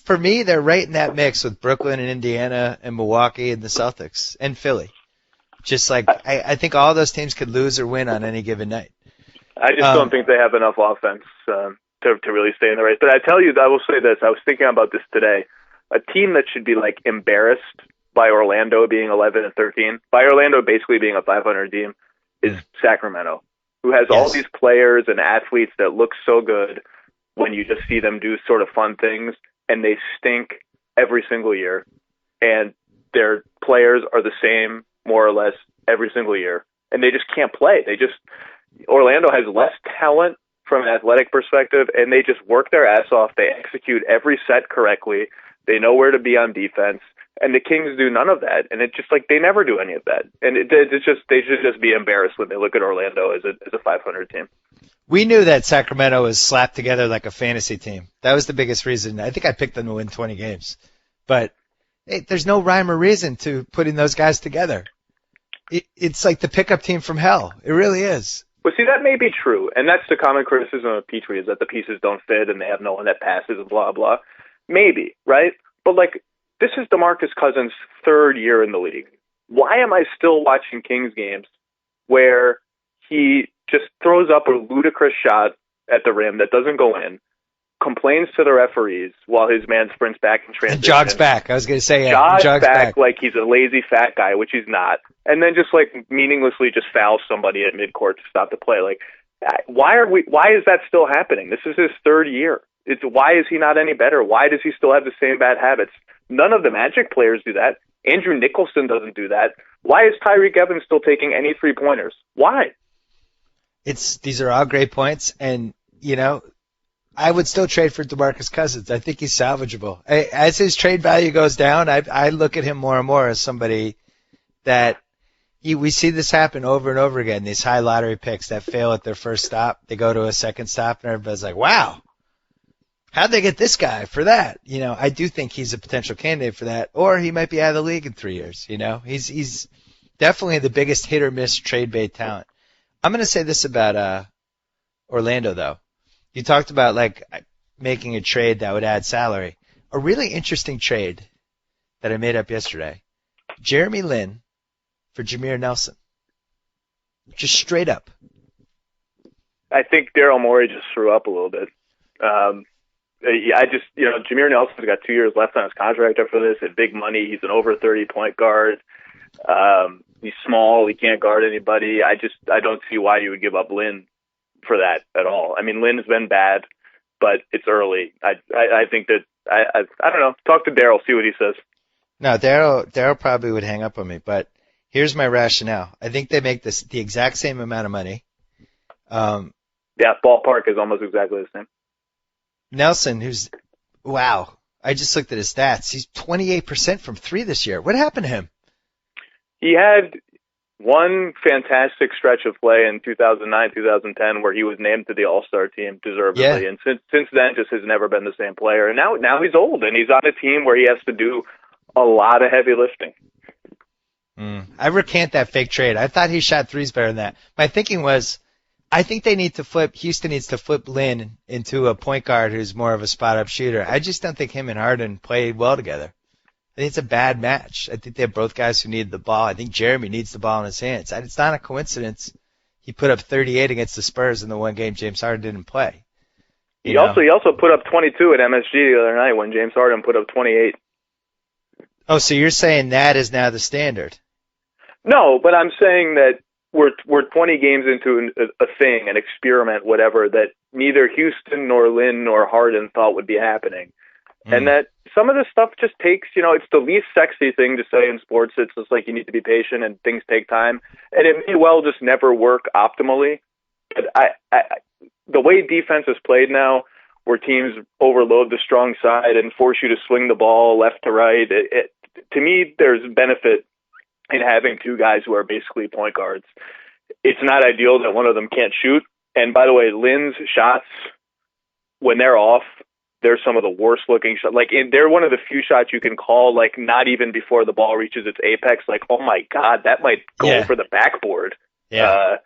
For me, they're right in that mix with Brooklyn and Indiana and Milwaukee and the Celtics and Philly. Just I think all those teams could lose or win on any given night. I just don't think they have enough offense to really stay in the race. But I will say this. I was thinking about this today. A team that should be embarrassed by Orlando being 11-13, by Orlando basically being a 500 team, is Sacramento, who has all these players and athletes that look so good when you just see them do sort of fun things, and they stink every single year. And their players are the same, more or less, every single year. And they just can't play. Orlando has less talent from an athletic perspective, and they just work their ass off. They execute every set correctly. They know where to be on defense. And the Kings do none of that. And it's just they never do any of that. And they should just be embarrassed when they look at Orlando as a 500 team. We knew that Sacramento was slapped together like a fantasy team. That was the biggest reason. I think I picked them to win 20 games. But There's no rhyme or reason to putting those guys together. It's like the pickup team from hell. It really is. Well, see, that may be true, and that's the common criticism of Petrie, is that the pieces don't fit and they have no one that passes and blah, blah. Maybe, right? But, like, this is DeMarcus Cousins' third year in the league. Why am I still watching Kings games where he just throws up a ludicrous shot at the rim that doesn't go in, complains to the referees while his man sprints back in transition. And jogs back. I was going to say, jogs back like he's a lazy fat guy, which he's not. And then just like meaninglessly just fouls somebody at midcourt to stop the play. Like, why is that still happening? This is his third year. Why is he not any better? Why does he still have the same bad habits? None of the Magic players do that. Andrew Nicholson doesn't do that. Why is Tyreek Evans still taking any 3-pointers? Why? These are all great points, and I would still trade for DeMarcus Cousins. I think he's salvageable. As his trade value goes down, I look at him more and more as somebody that we see this happen over and over again. These high lottery picks that fail at their first stop, they go to a second stop, and everybody's like, "Wow, how'd they get this guy for that?" I do think he's a potential candidate for that, or he might be out of the league in 3 years. He's definitely the biggest hit or miss trade bait talent. I'm going to say this about Orlando, though. You talked about like making a trade that would add salary. A really interesting trade that I made up yesterday: Jeremy Lin for Jameer Nelson. Just straight up. I think Daryl Morey just threw up a little bit. Jameer Nelson's got 2 years left on his contract after this at big money. He's an over 30 point guard. He's small. He can't guard anybody. I don't see why you would give up Lin for that at all. I mean, Lin's been bad, but it's early. I think that I don't know. Talk to Daryl, see what he says. No, Daryl probably would hang up on me, but here's my rationale. I think they make this the exact same amount of money. Yeah, ballpark is almost exactly the same. Nelson, wow. I just looked at his stats. He's 28% from 3 this year. What happened to him? He had one fantastic stretch of play in 2009, 2010, where he was named to the All-Star team deservedly. Yeah. And since then, just has never been the same player. And now he's old, and he's on a team where he has to do a lot of heavy lifting. I recant that fake trade. I thought he shot threes better than that. My thinking was, I think Houston needs to flip Lin into a point guard who's more of a spot-up shooter. I just don't think him and Harden played well together. I think it's a bad match. I think they're both guys who need the ball. I think Jeremy needs the ball in his hands. It's not a coincidence he put up 38 against the Spurs in the one game James Harden didn't play. He also put up 22 at MSG the other night when James Harden put up 28. Oh, so you're saying that is now the standard? No, but I'm saying that we're 20 games into a thing, an experiment, whatever, that neither Houston nor Lin nor Harden thought would be happening. And that some of this stuff just takes, it's the least sexy thing to say in sports. It's just like you need to be patient and things take time. And it may well just never work optimally. But the way defense is played now, where teams overload the strong side and force you to swing the ball left to right, to me, there's benefit in having two guys who are basically point guards. It's not ideal that one of them can't shoot. And by the way, Lin's shots, when they're off, they're some of the worst looking shots. They're one of the few shots you can call, not even before the ball reaches its apex. Oh my God, that might go for the backboard. Yeah.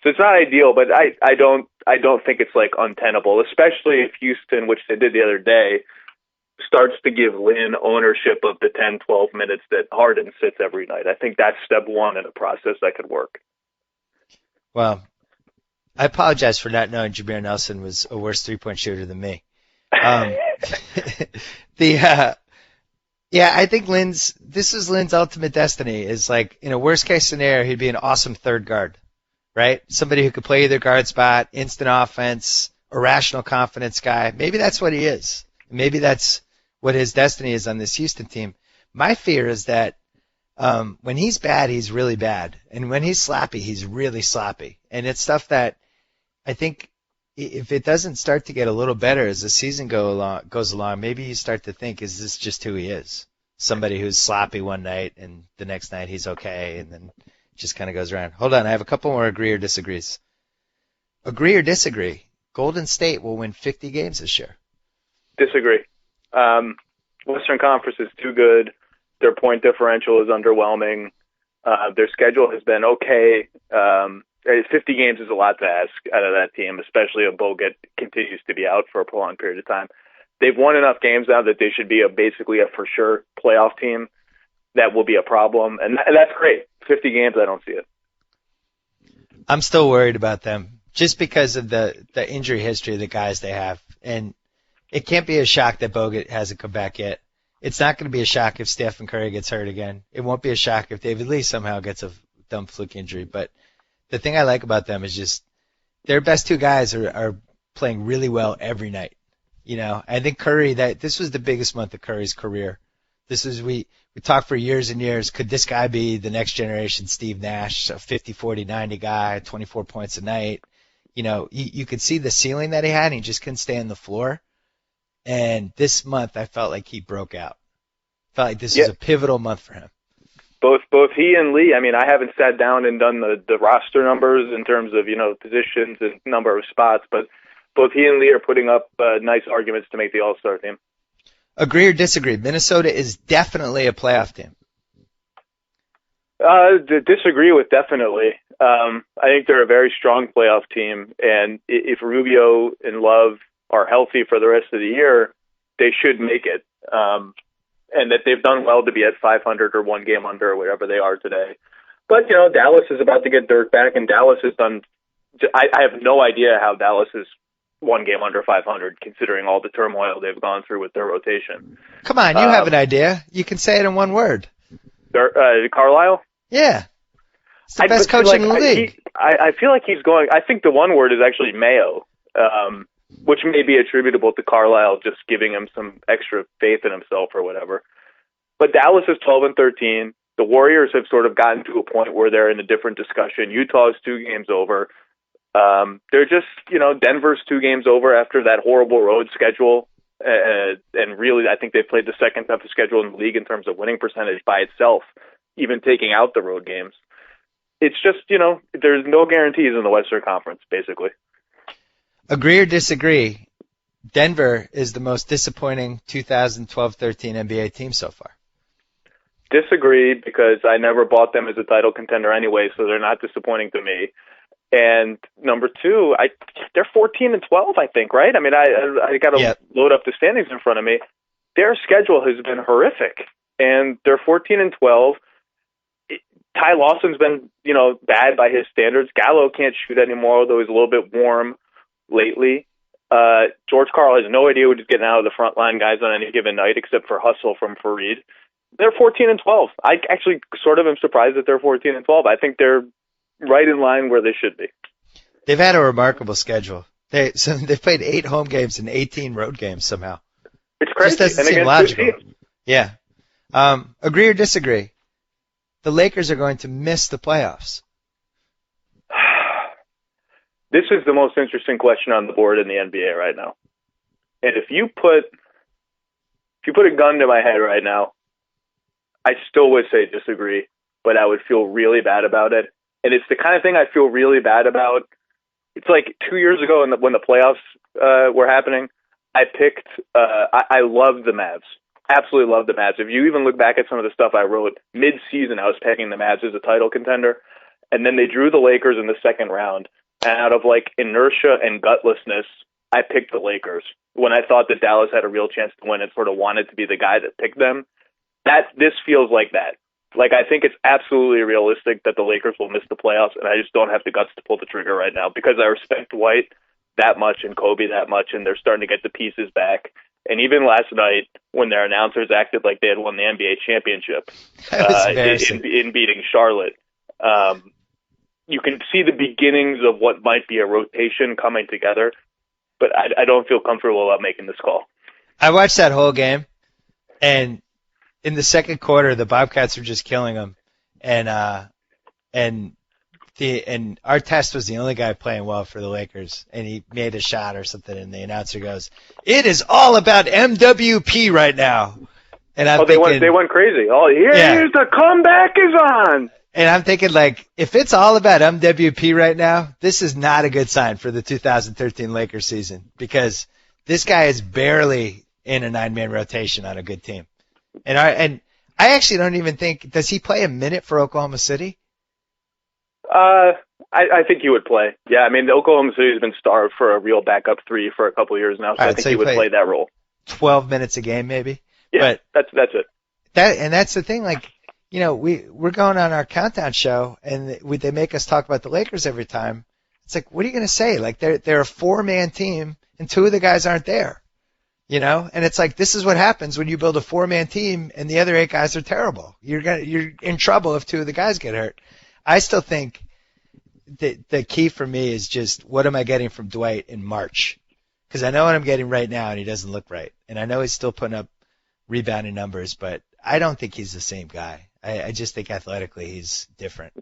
So it's not ideal, but I don't think it's untenable, especially if Houston, which they did the other day, starts to give Lin ownership of the 10, 12 minutes that Harden sits every night. I think that's step one in a process that could work. Well, I apologize for not knowing Jameer Nelson was a worse three-point shooter than me. I think this is Lin's ultimate destiny is in a worst case scenario, he'd be an awesome third guard, right? Somebody who could play either guard spot, instant offense, irrational confidence guy. Maybe that's what he is. Maybe that's what his destiny is on this Houston team. My fear is that when he's bad, he's really bad. And when he's sloppy, he's really sloppy. And it's stuff that I think if it doesn't start to get a little better as the season goes along, maybe you start to think, is this just who he is? Somebody who's sloppy one night and the next night he's okay, and then just kind of goes around. Hold on, I have a couple more agree or disagrees. Agree or disagree? Golden State will win 50 games this year. Disagree. Western Conference is too good. Their point differential is underwhelming. Their schedule has been okay. 50 games is a lot to ask out of that team, especially if Bogut continues to be out for a prolonged period of time. They've won enough games now that they should be basically a for sure playoff team. That will be a problem, and that's great. 50 games, I don't see it. I'm still worried about them just because of the injury history of the guys they have. And it can't be a shock that Bogut hasn't come back yet. It's not going to be a shock if Stephen Curry gets hurt again. It won't be a shock if David Lee somehow gets a dumb fluke injury. But the thing I like about them is just their best two guys are playing really well every night. I think Curry, this was the biggest month of Curry's career. We talked for years and years, could this guy be the next generation Steve Nash, a 50, 40, 90 guy, 24 points a night? You could see the ceiling that he had, and he just couldn't stay on the floor. And this month, I felt like he broke out. Felt like this was a pivotal month for him. Both he and Lee, I haven't sat down and done the roster numbers in terms of, positions and number of spots, but both he and Lee are putting up nice arguments to make the All-Star team. Agree or disagree? Minnesota is definitely a playoff team. Disagree with definitely. I think they're a very strong playoff team, and if Rubio and Love are healthy for the rest of the year, they should make it. And that they've done well to be at 500 or one game under or whatever they are today. But, Dallas is about to get Dirk back, and Dallas has done – I have no idea how Dallas is one game under 500, considering all the turmoil they've gone through with their rotation. Come on, you have an idea. You can say it in one word. Carlisle? Yeah. It's the best coach in the league. I feel like he's going – I think the one word is actually Mayo, which may be attributable to Carlisle just giving him some extra faith in himself or whatever. But Dallas is 12-13. The Warriors have sort of gotten to a point where they're in a different discussion. Utah is 2 games over. They're just, Denver's 2 games over after that horrible road schedule. And really, I think they've played the second toughest schedule in the league in terms of winning percentage by itself, even taking out the road games. It's just, there's no guarantees in the Western Conference, basically. Agree or disagree, Denver is the most disappointing 2012-13 NBA team so far. Disagree, because I never bought them as a title contender anyway, so they're not disappointing to me. And number 2, they're 14-12, I think, right? I got to load up the standings in front of me. Their schedule has been horrific, and they're 14-12. Ty Lawson's been, bad by his standards. Gallo can't shoot anymore, although he's a little bit warm lately. George Karl has no idea what he's getting out of the frontline guys on any given night, except for hustle from Fareed. They're 14-12. I actually sort of am surprised that they're 14-12. I think they're right in line where they should be. They've had a remarkable schedule. They've played 8 home games and 18 road games somehow. It's crazy. Just doesn't seem logical. Yeah. Agree or disagree? The Lakers are going to miss the playoffs. This is the most interesting question on the board in the NBA right now. And if you put a gun to my head right now, I still would say disagree, but I would feel really bad about it. And it's the kind of thing I feel really bad about. It's like 2 years ago when the playoffs were happening, I picked I loved the Mavs. Absolutely loved the Mavs. If you even look back at some of the stuff I wrote mid-season, I was picking the Mavs as a title contender. And then they drew the Lakers in the second round. And out of inertia and gutlessness, I picked the Lakers when I thought that Dallas had a real chance to win and sort of wanted to be the guy that picked them. This feels like that. I think it's absolutely realistic that the Lakers will miss the playoffs, and I just don't have the guts to pull the trigger right now because I respect Dwight that much and Kobe that much, and they're starting to get the pieces back. And even last night, when their announcers acted like they had won the NBA championship in beating Charlotte, you can see the beginnings of what might be a rotation coming together, but I don't feel comfortable about making this call. I watched that whole game, and in the second quarter, the Bobcats were just killing them, and Artest was the only guy playing well for the Lakers, and he made a shot or something, and the announcer goes, "It is all about MWP right now." And I'm thinking, they went crazy. Oh, here's the comeback is on. And I'm thinking, if it's all about MWP right now, this is not a good sign for the 2013 Lakers season because this guy is barely in a 9-man rotation on a good team. And I actually don't even think, does he play a minute for Oklahoma City? I think he would play. Yeah, I mean, Oklahoma City's been starved for a real backup three for a couple of years now, so I think he would play that role. 12 minutes a game, maybe. Yeah, but that's it. That's the thing. Like, you know, we're going on our countdown show, and they make us talk about the Lakers every time. It's like, what are you going to say? Like, they're a 4-man team, and 2 of the guys aren't there. You know, and it's like, this is what happens when you build a 4-man team, and the other 8 guys are terrible. You're in trouble if 2 of the guys get hurt. I still think the key for me is just, what am I getting from Dwight in March? Because I know what I'm getting right now, and he doesn't look right. And I know he's still putting up rebounding numbers, but I don't think he's the same guy. I just think athletically he's different.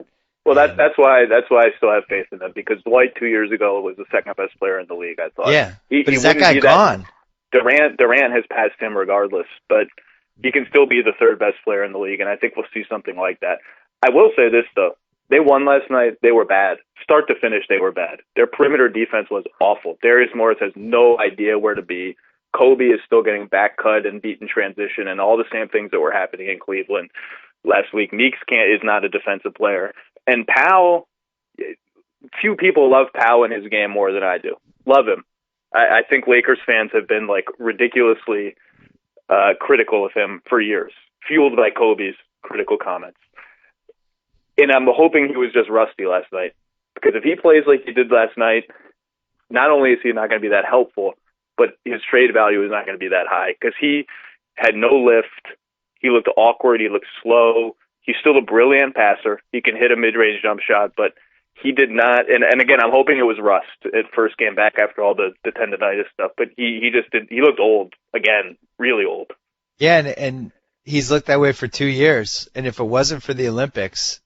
Well, that's why I still have faith in him, because Dwight 2 years ago was the second best player in the league, I thought. Yeah, but is that guy gone? Durant has passed him regardless, but he can still be the 3rd best player in the league, and I think we'll see something like that. I will say this, though. They won last night. They were bad. Start to finish, they were bad. Their perimeter defense was awful. Darius Morris has no idea where to be. Kobe is still getting back cut and beat in transition, and all the same things that were happening in Cleveland last week. Meeks is not a defensive player. And Powell, few people love Powell in his game more than I do. Love him. I think Lakers fans have been like ridiculously critical of him for years, fueled by Kobe's critical comments. And I'm hoping he was just rusty last night, because if he plays like he did last night, not only is he not going to be that helpful, but his trade value is not going to be that high, because he had no lift. He looked awkward. He looked slow. He's still a brilliant passer. He can hit a mid-range jump shot, but he did not. And again, I'm hoping it was rust at first game back after all the tendonitis stuff, but he just did. He looked old again, really old. Yeah, and he's looked that way for 2 years. And if it wasn't for the Olympics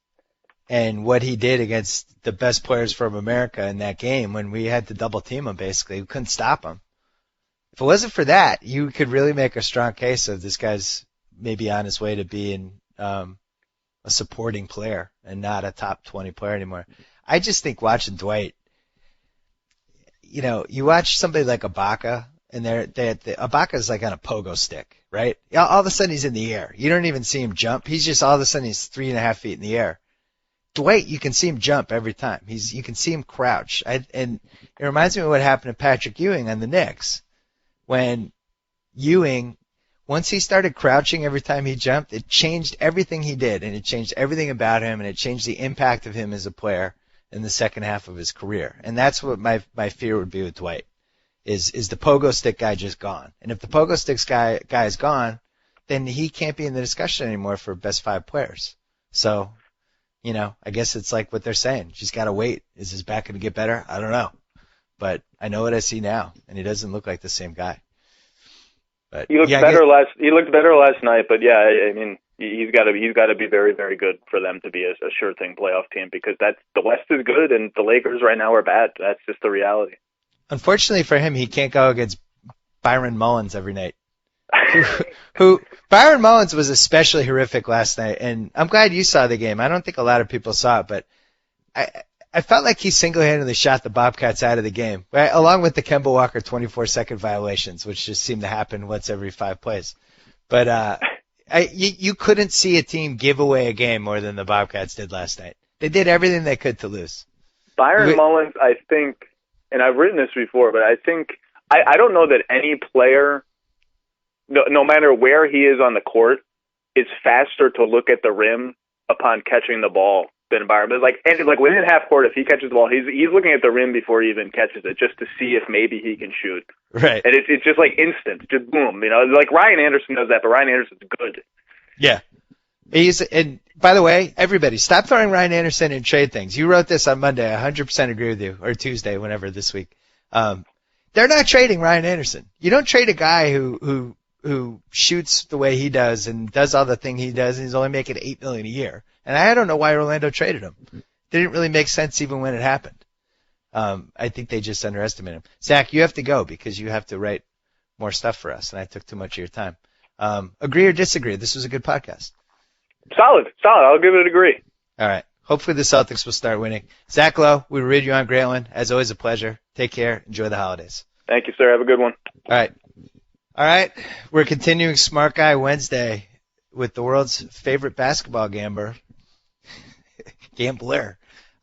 and what he did against the best players from America in that game, when we had to double team him, basically, we couldn't stop him. If it wasn't for that, you could really make a strong case of this guy's maybe on his way to being a supporting player and not a top 20 player anymore. I just think watching Dwight, you know, you watch somebody like Ibaka, and Ibaka's like on a pogo stick, right? All of a sudden he's in the air. You don't even see him jump. He's just all of a sudden he's 3.5 feet in the air. Dwight, you can see him jump every time. You can see him crouch. And it reminds me of what happened to Patrick Ewing on the Knicks, when Ewing, once he started crouching every time he jumped, it changed everything he did, and it changed everything about him, and it changed the impact of him as a player in the second half of his career. And that's what my fear would be with Dwight, is the pogo stick guy just gone? And if the pogo sticks guy is gone, then he can't be in the discussion anymore for best 5 players. So, you know, I guess it's like what they're saying. Just got to wait. Is his back going to get better? I don't know. But I know what I see now, and he doesn't look like the same guy. But he looked better last night, but yeah, I mean, he's got to be very, very good for them to be a sure thing playoff team, because the West is good and the Lakers right now are bad. That's just the reality. Unfortunately for him, he can't go against Byron Mullins every night. who Byron Mullins was especially horrific last night, and I'm glad you saw the game. I don't think a lot of people saw it, but I felt like he single-handedly shot the Bobcats out of the game, right? Along with the Kemba Walker 24-second violations, which just seem to happen once every 5 plays. But you couldn't see a team give away a game more than the Bobcats did last night. They did everything they could to lose. Byron Mullins, I think, and I've written this before, but I think I don't know that any player, no matter where he is on the court, is faster to look at the rim upon catching the ball than Byron. But like within half court, if he catches the ball, he's looking at the rim before he even catches it, just to see if maybe he can shoot. Right. And it's just like instant, just boom. You know, like Ryan Anderson does that, but Ryan Anderson's good. Yeah. And by the way, everybody, stop throwing Ryan Anderson in trade things. You wrote this on Monday. I 100% agree with you, or Tuesday, whenever this week. They're not trading Ryan Anderson. You don't trade a guy who shoots the way he does and does all the thing he does, and he's only making $8 million a year. And I don't know why Orlando traded him. Didn't really make sense even when it happened. I think they just underestimated him. Zach, you have to go because you have to write more stuff for us, and I took too much of your time. Agree or disagree? This was a good podcast. Solid. I'll give it an agree. All right. Hopefully the Celtics will start winning. Zach Lowe, we read you on Grantland. As always, a pleasure. Take care. Enjoy the holidays. Thank you, sir. Have a good one. All right. We're continuing Smart Guy Wednesday. with the world's favorite basketball gambler,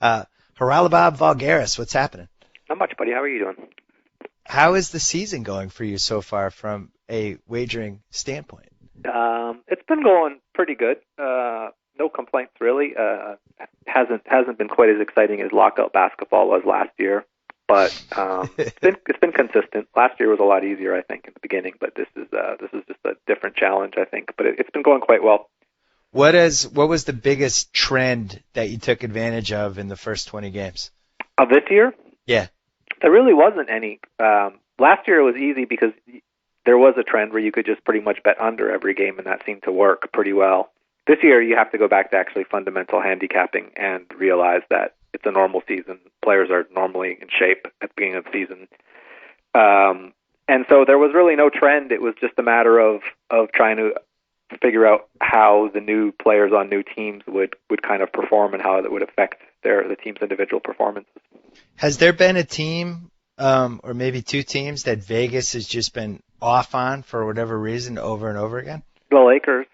Haralabos Voulgaris. What's happening? Not much, buddy. How are you doing? How is the season going for you so far from a wagering standpoint? It's been going pretty good. No complaints really. Hasn't been quite as exciting as lockout basketball was last year, but it's been consistent. Last year was a lot easier, I think, in the beginning, but this is just a different challenge, I think. But it's been going quite well. What was the biggest trend that you took advantage of in the first 20 games? Of this year? Yeah. There really wasn't any. Last year it was easy because there was a trend where you could just pretty much bet under every game, and that seemed to work pretty well. This year you have to go back to actually fundamental handicapping and realize that it's a normal season. Players are normally in shape at the beginning of the season. And so there was really no trend. It was just a matter of trying to figure out how the new players on new teams would kind of perform and how that would affect the team's individual performances. Has there been a team or maybe two teams that Vegas has just been off on for whatever reason over and over again? The Lakers,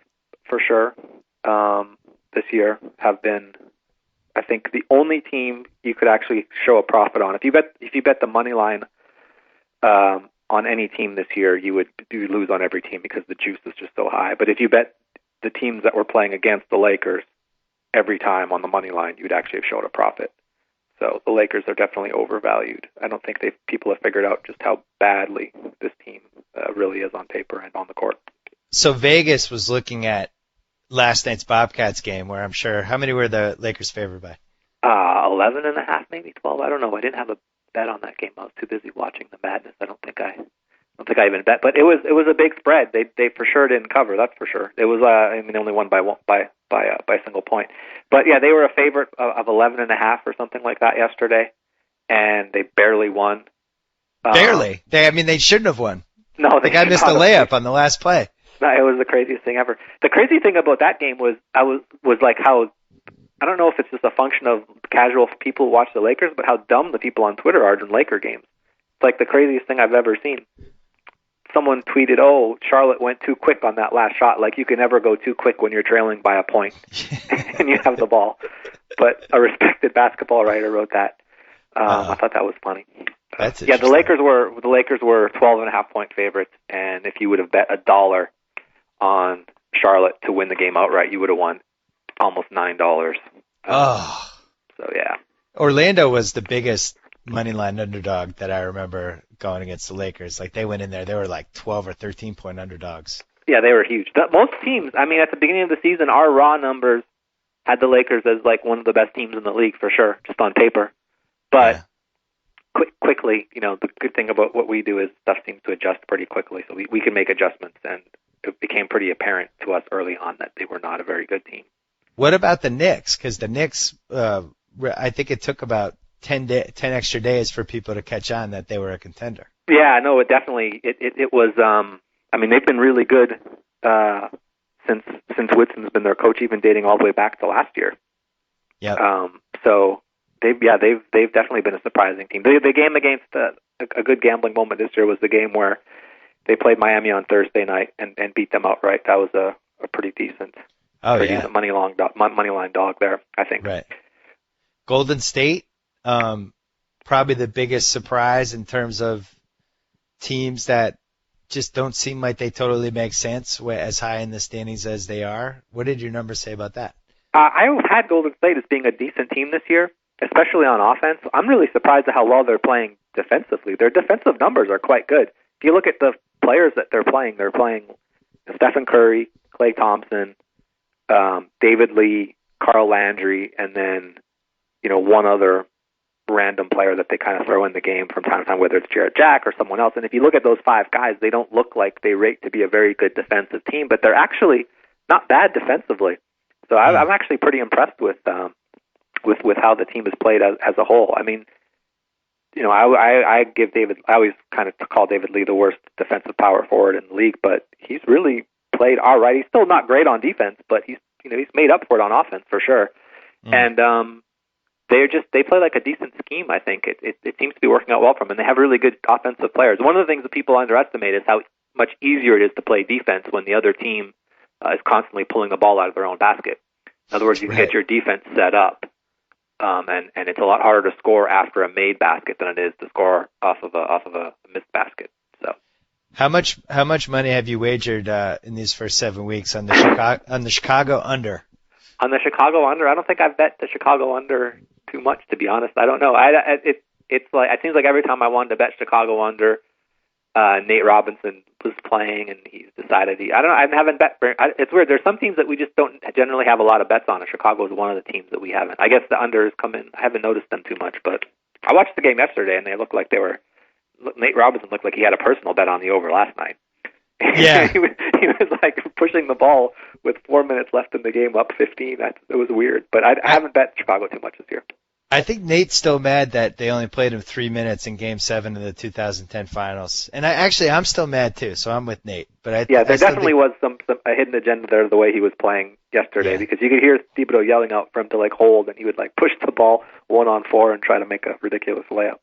for sure, this year have been, I think, the only team you could actually show a profit on. If you bet the money line on any team this year, you would lose on every team because the juice is just so high. But if you bet the teams that were playing against the Lakers every time on the money line, you'd actually have showed a profit. So the Lakers are definitely overvalued. I don't think people have figured out just how badly this team really is on paper and on the court. So Vegas was looking at last night's Bobcats game, where I'm sure, how many were the Lakers favored by? 11.5, maybe 12. I don't know. I didn't have a bet on that game. I was too busy watching the madness. I don't think I even bet. But it was a big spread. They for sure didn't cover. That's for sure. It was they only won by a single point. But yeah, they were a favorite of 11.5 or something like that yesterday, and they barely won. Barely. They shouldn't have won. No, the guy missed a layup on the last play. No, it was the craziest thing ever. The crazy thing about that game was like how, I don't know if it's just a function of casual people who watch the Lakers, but how dumb the people on Twitter are in Laker games. It's like the craziest thing I've ever seen. Someone tweeted, "Oh, Charlotte went too quick on that last shot. Like you can never go too quick when you're trailing by a point and you have the ball." But a respected basketball writer wrote that. I thought that was funny. That's the Lakers were 12.5 point favorites, and if you would have bet $1 on Charlotte to win the game outright, you would have won almost $9. So yeah, Orlando was the biggest moneyline underdog that I remember going against the Lakers. Like they went in there, they were like 12 or 13 point underdogs. Yeah, they were huge. Most teams, at the beginning of the season, our raw numbers had the Lakers as like one of the best teams in the league for sure, just on paper. But quickly, the good thing about what we do is stuff seems to adjust pretty quickly. So we can make adjustments, and it became pretty apparent to us early on that they were not a very good team. What about the Knicks? Because the Knicks, I think it took about 10 extra days for people to catch on that they were a contender. Yeah, no, it definitely it was. They've been really good since Whitson's been their coach, even dating all the way back to last year. Yeah. So they've definitely been a surprising team. The game against a good gambling moment this year was the game where they played Miami on Thursday night and beat them outright. That was a pretty decent. Decent money line dog there, I think. Right. Golden State, probably the biggest surprise in terms of teams that just don't seem like they totally make sense as high in the standings as they are. What did your numbers say about that? I had Golden State as being a decent team this year, especially on offense. I'm really surprised at how well they're playing defensively. Their defensive numbers are quite good. If you look at the players that they're playing Stephen Curry, Klay Thompson, David Lee, Carl Landry, and then one other random player that they kind of throw in the game from time to time, whether it's Jarrett Jack or someone else. And if you look at those five guys, they don't look like they rate to be a very good defensive team, but they're actually not bad defensively. So I'm actually pretty impressed with how the team has played as a whole. I always kind of call David Lee the worst defensive power forward in the league, but he's really played all right. He's still not great on defense, but he's made up for it on offense for sure. And they play like a decent scheme. I think it seems to be working out well for them, and they have really good offensive players. One of the things that people underestimate is how much easier it is to play defense when the other team is constantly pulling the ball out of their own basket. In other words, you can get your defense set up, and it's a lot harder to score after a made basket than it is to score off of a missed basket. So, how much money have you wagered in these first 7 weeks on the Chicago under? On the Chicago under, I don't think I've bet the Chicago under too much, to be honest. I don't know. It's like, it seems like every time I wanted to bet Chicago under, Nate Robinson was playing, and he's decided I haven't bet. It's weird. There's some teams that we just don't generally have a lot of bets on, and Chicago is one of the teams that we haven't. I guess the unders come in. I haven't noticed them too much, but I watched the game yesterday, and they looked like Nate Robinson looked like he had a personal bet on the over last night. Yeah. he was like pushing the ball with 4 minutes left in the game, up 15. It was weird, but I haven't bet Chicago too much this year. I think Nate's still mad that they only played him 3 minutes in Game 7 of the 2010 Finals, and I'm still mad too. So I'm with Nate. But there definitely was a hidden agenda there the way he was playing yesterday, because you could hear Thibodeau yelling out for him to like hold, and he would like push the ball 1-on-4 and try to make a ridiculous layup.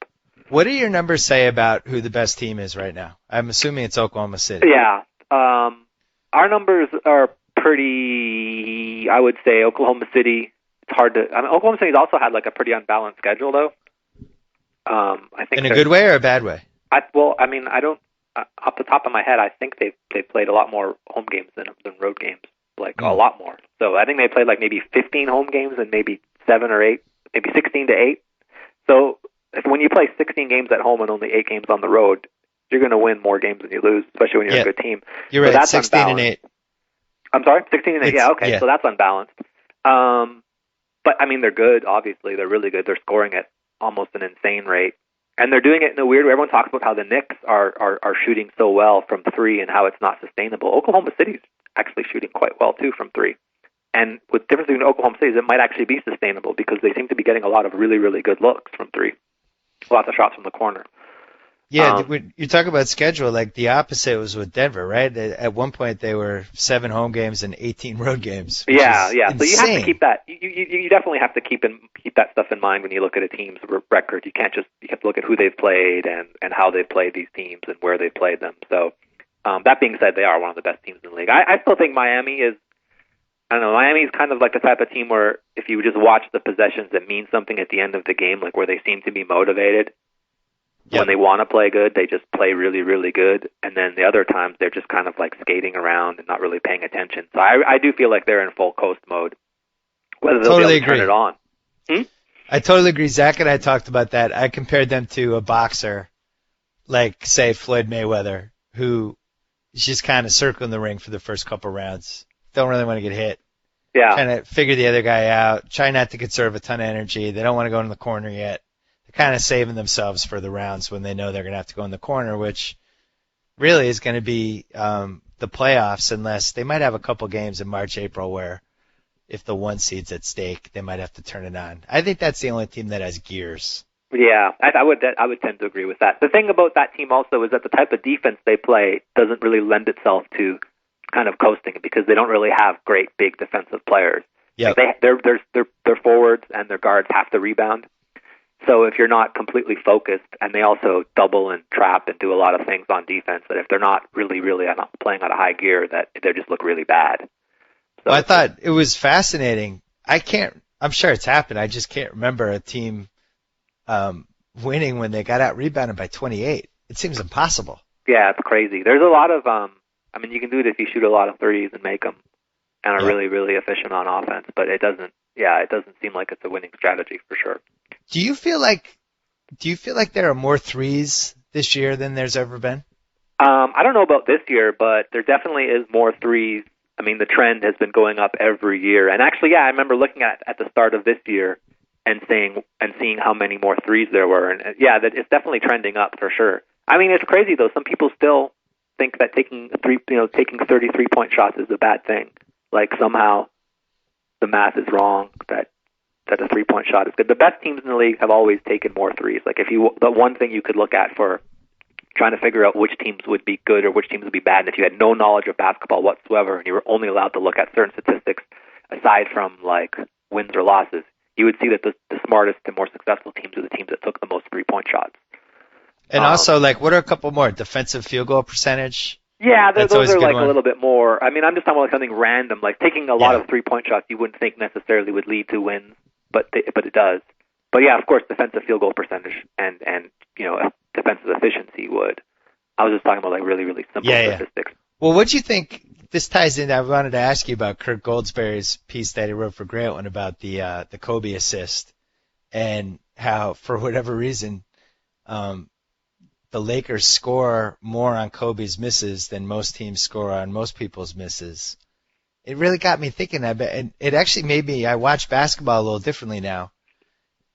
What do your numbers say about who the best team is right now? I'm assuming it's Oklahoma City. Yeah. Our numbers are pretty, I would say Oklahoma City, it's hard to, Oklahoma City's also had like a pretty unbalanced schedule though. I think in a good way or a bad way? I don't, off the top of my head, I think they've played a lot more home games than road games, a lot more. So I think they played like maybe 15 home games and maybe 7 or 8, maybe 16 to 8. So when you play 16 games at home and only 8 games on the road, you're going to win more games than you lose, especially when you're a good team. You're right, that's 16 unbalanced. And 8. I'm sorry? 16 and 8, so that's unbalanced. But, they're good, obviously. They're really good. They're scoring at almost an insane rate. And they're doing it in a weird way. Everyone talks about how the Knicks are shooting so well from 3 and how it's not sustainable. Oklahoma City's actually shooting quite well, too, from 3. And with the difference between Oklahoma City is it might actually be sustainable because they seem to be getting a lot of really, really good looks from 3. Lots of shots from the corner. Yeah, when you talk about schedule, like the opposite was with Denver, right? At one point they were 7 home games and 18 road games. Yeah. Insane. So you have to keep that. You definitely have to keep that stuff in mind when you look at a team's record. You have to look at who they've played and how they've played these teams and where they've played them. So that being said, they are one of the best teams in the league. I still think Miami is. I don't know. Miami is kind of like the type of team where if you just watch the possessions that mean something at the end of the game, like where they seem to be motivated. When they want to play good, they just play really, really good. And then the other times, they're just kind of like skating around and not really paying attention. So I do feel like they're in full coast mode. Whether they'll be able to turn it on. I totally agree. Zach and I talked about that. I compared them to a boxer, like, say, Floyd Mayweather, who is just kind of circling the ring for the first couple rounds. Don't really want to get hit. Yeah. Trying to figure the other guy out. Try not to conserve a ton of energy. They don't want to go in the corner yet. Kind of saving themselves for the rounds when they know they're going to have to go in the corner, which really is going to be the playoffs unless they might have a couple games in March, April where if the 1 seed's at stake, they might have to turn it on. I think that's the only team that has gears. Yeah, I would tend to agree with that. The thing about that team also is that the type of defense they play doesn't really lend itself to kind of coasting because they don't really have great big defensive players. Yep. Like their forwards and their guards have to rebound. So if you're not completely focused, and they also double and trap and do a lot of things on defense, that if they're not really, really playing out of high gear, that they just look really bad. So well, I thought it was fascinating. I'm sure it's happened. I just can't remember a team winning when they got out rebounded by 28. It seems impossible. Yeah, it's crazy. There's a lot of, you can do it if you shoot a lot of threes and make them, and are really, really efficient on offense. But it doesn't seem like it's a winning strategy for sure. Do you feel like there are more threes this year than there's ever been? I don't know about this year, but there definitely is more threes. The trend has been going up every year. And actually, I remember looking at the start of this year and seeing how many more threes there were. And that it's definitely trending up for sure. It's crazy though. Some people still think that taking 33-point shots is a bad thing. Like somehow the math is wrong that a 3-point shot is good. The best teams in the league have always taken more threes. Like the one thing you could look at for trying to figure out which teams would be good or which teams would be bad, and if you had no knowledge of basketball whatsoever and you were only allowed to look at certain statistics aside from like wins or losses, you would see that the smartest and more successful teams are the teams that took the most 3-point shots. And also, like, what are a couple more? Defensive field goal percentage? Yeah, That's those always a are good like one. a little bit more. I mean, I'm just talking about something random, like taking a lot of 3-point shots you wouldn't think necessarily would lead to wins, but it does. But yeah, of course, defensive field goal percentage and defensive efficiency would. I was just talking about like really, really simple statistics. Well, what do you think? This ties in. I wanted to ask you about Kirk Goldsberry's piece that he wrote for Grantland about the Kobe assist and how, for whatever reason, the Lakers score more on Kobe's misses than most teams score on most people's misses. It really got me thinking that, and it actually made me. I watch basketball a little differently now,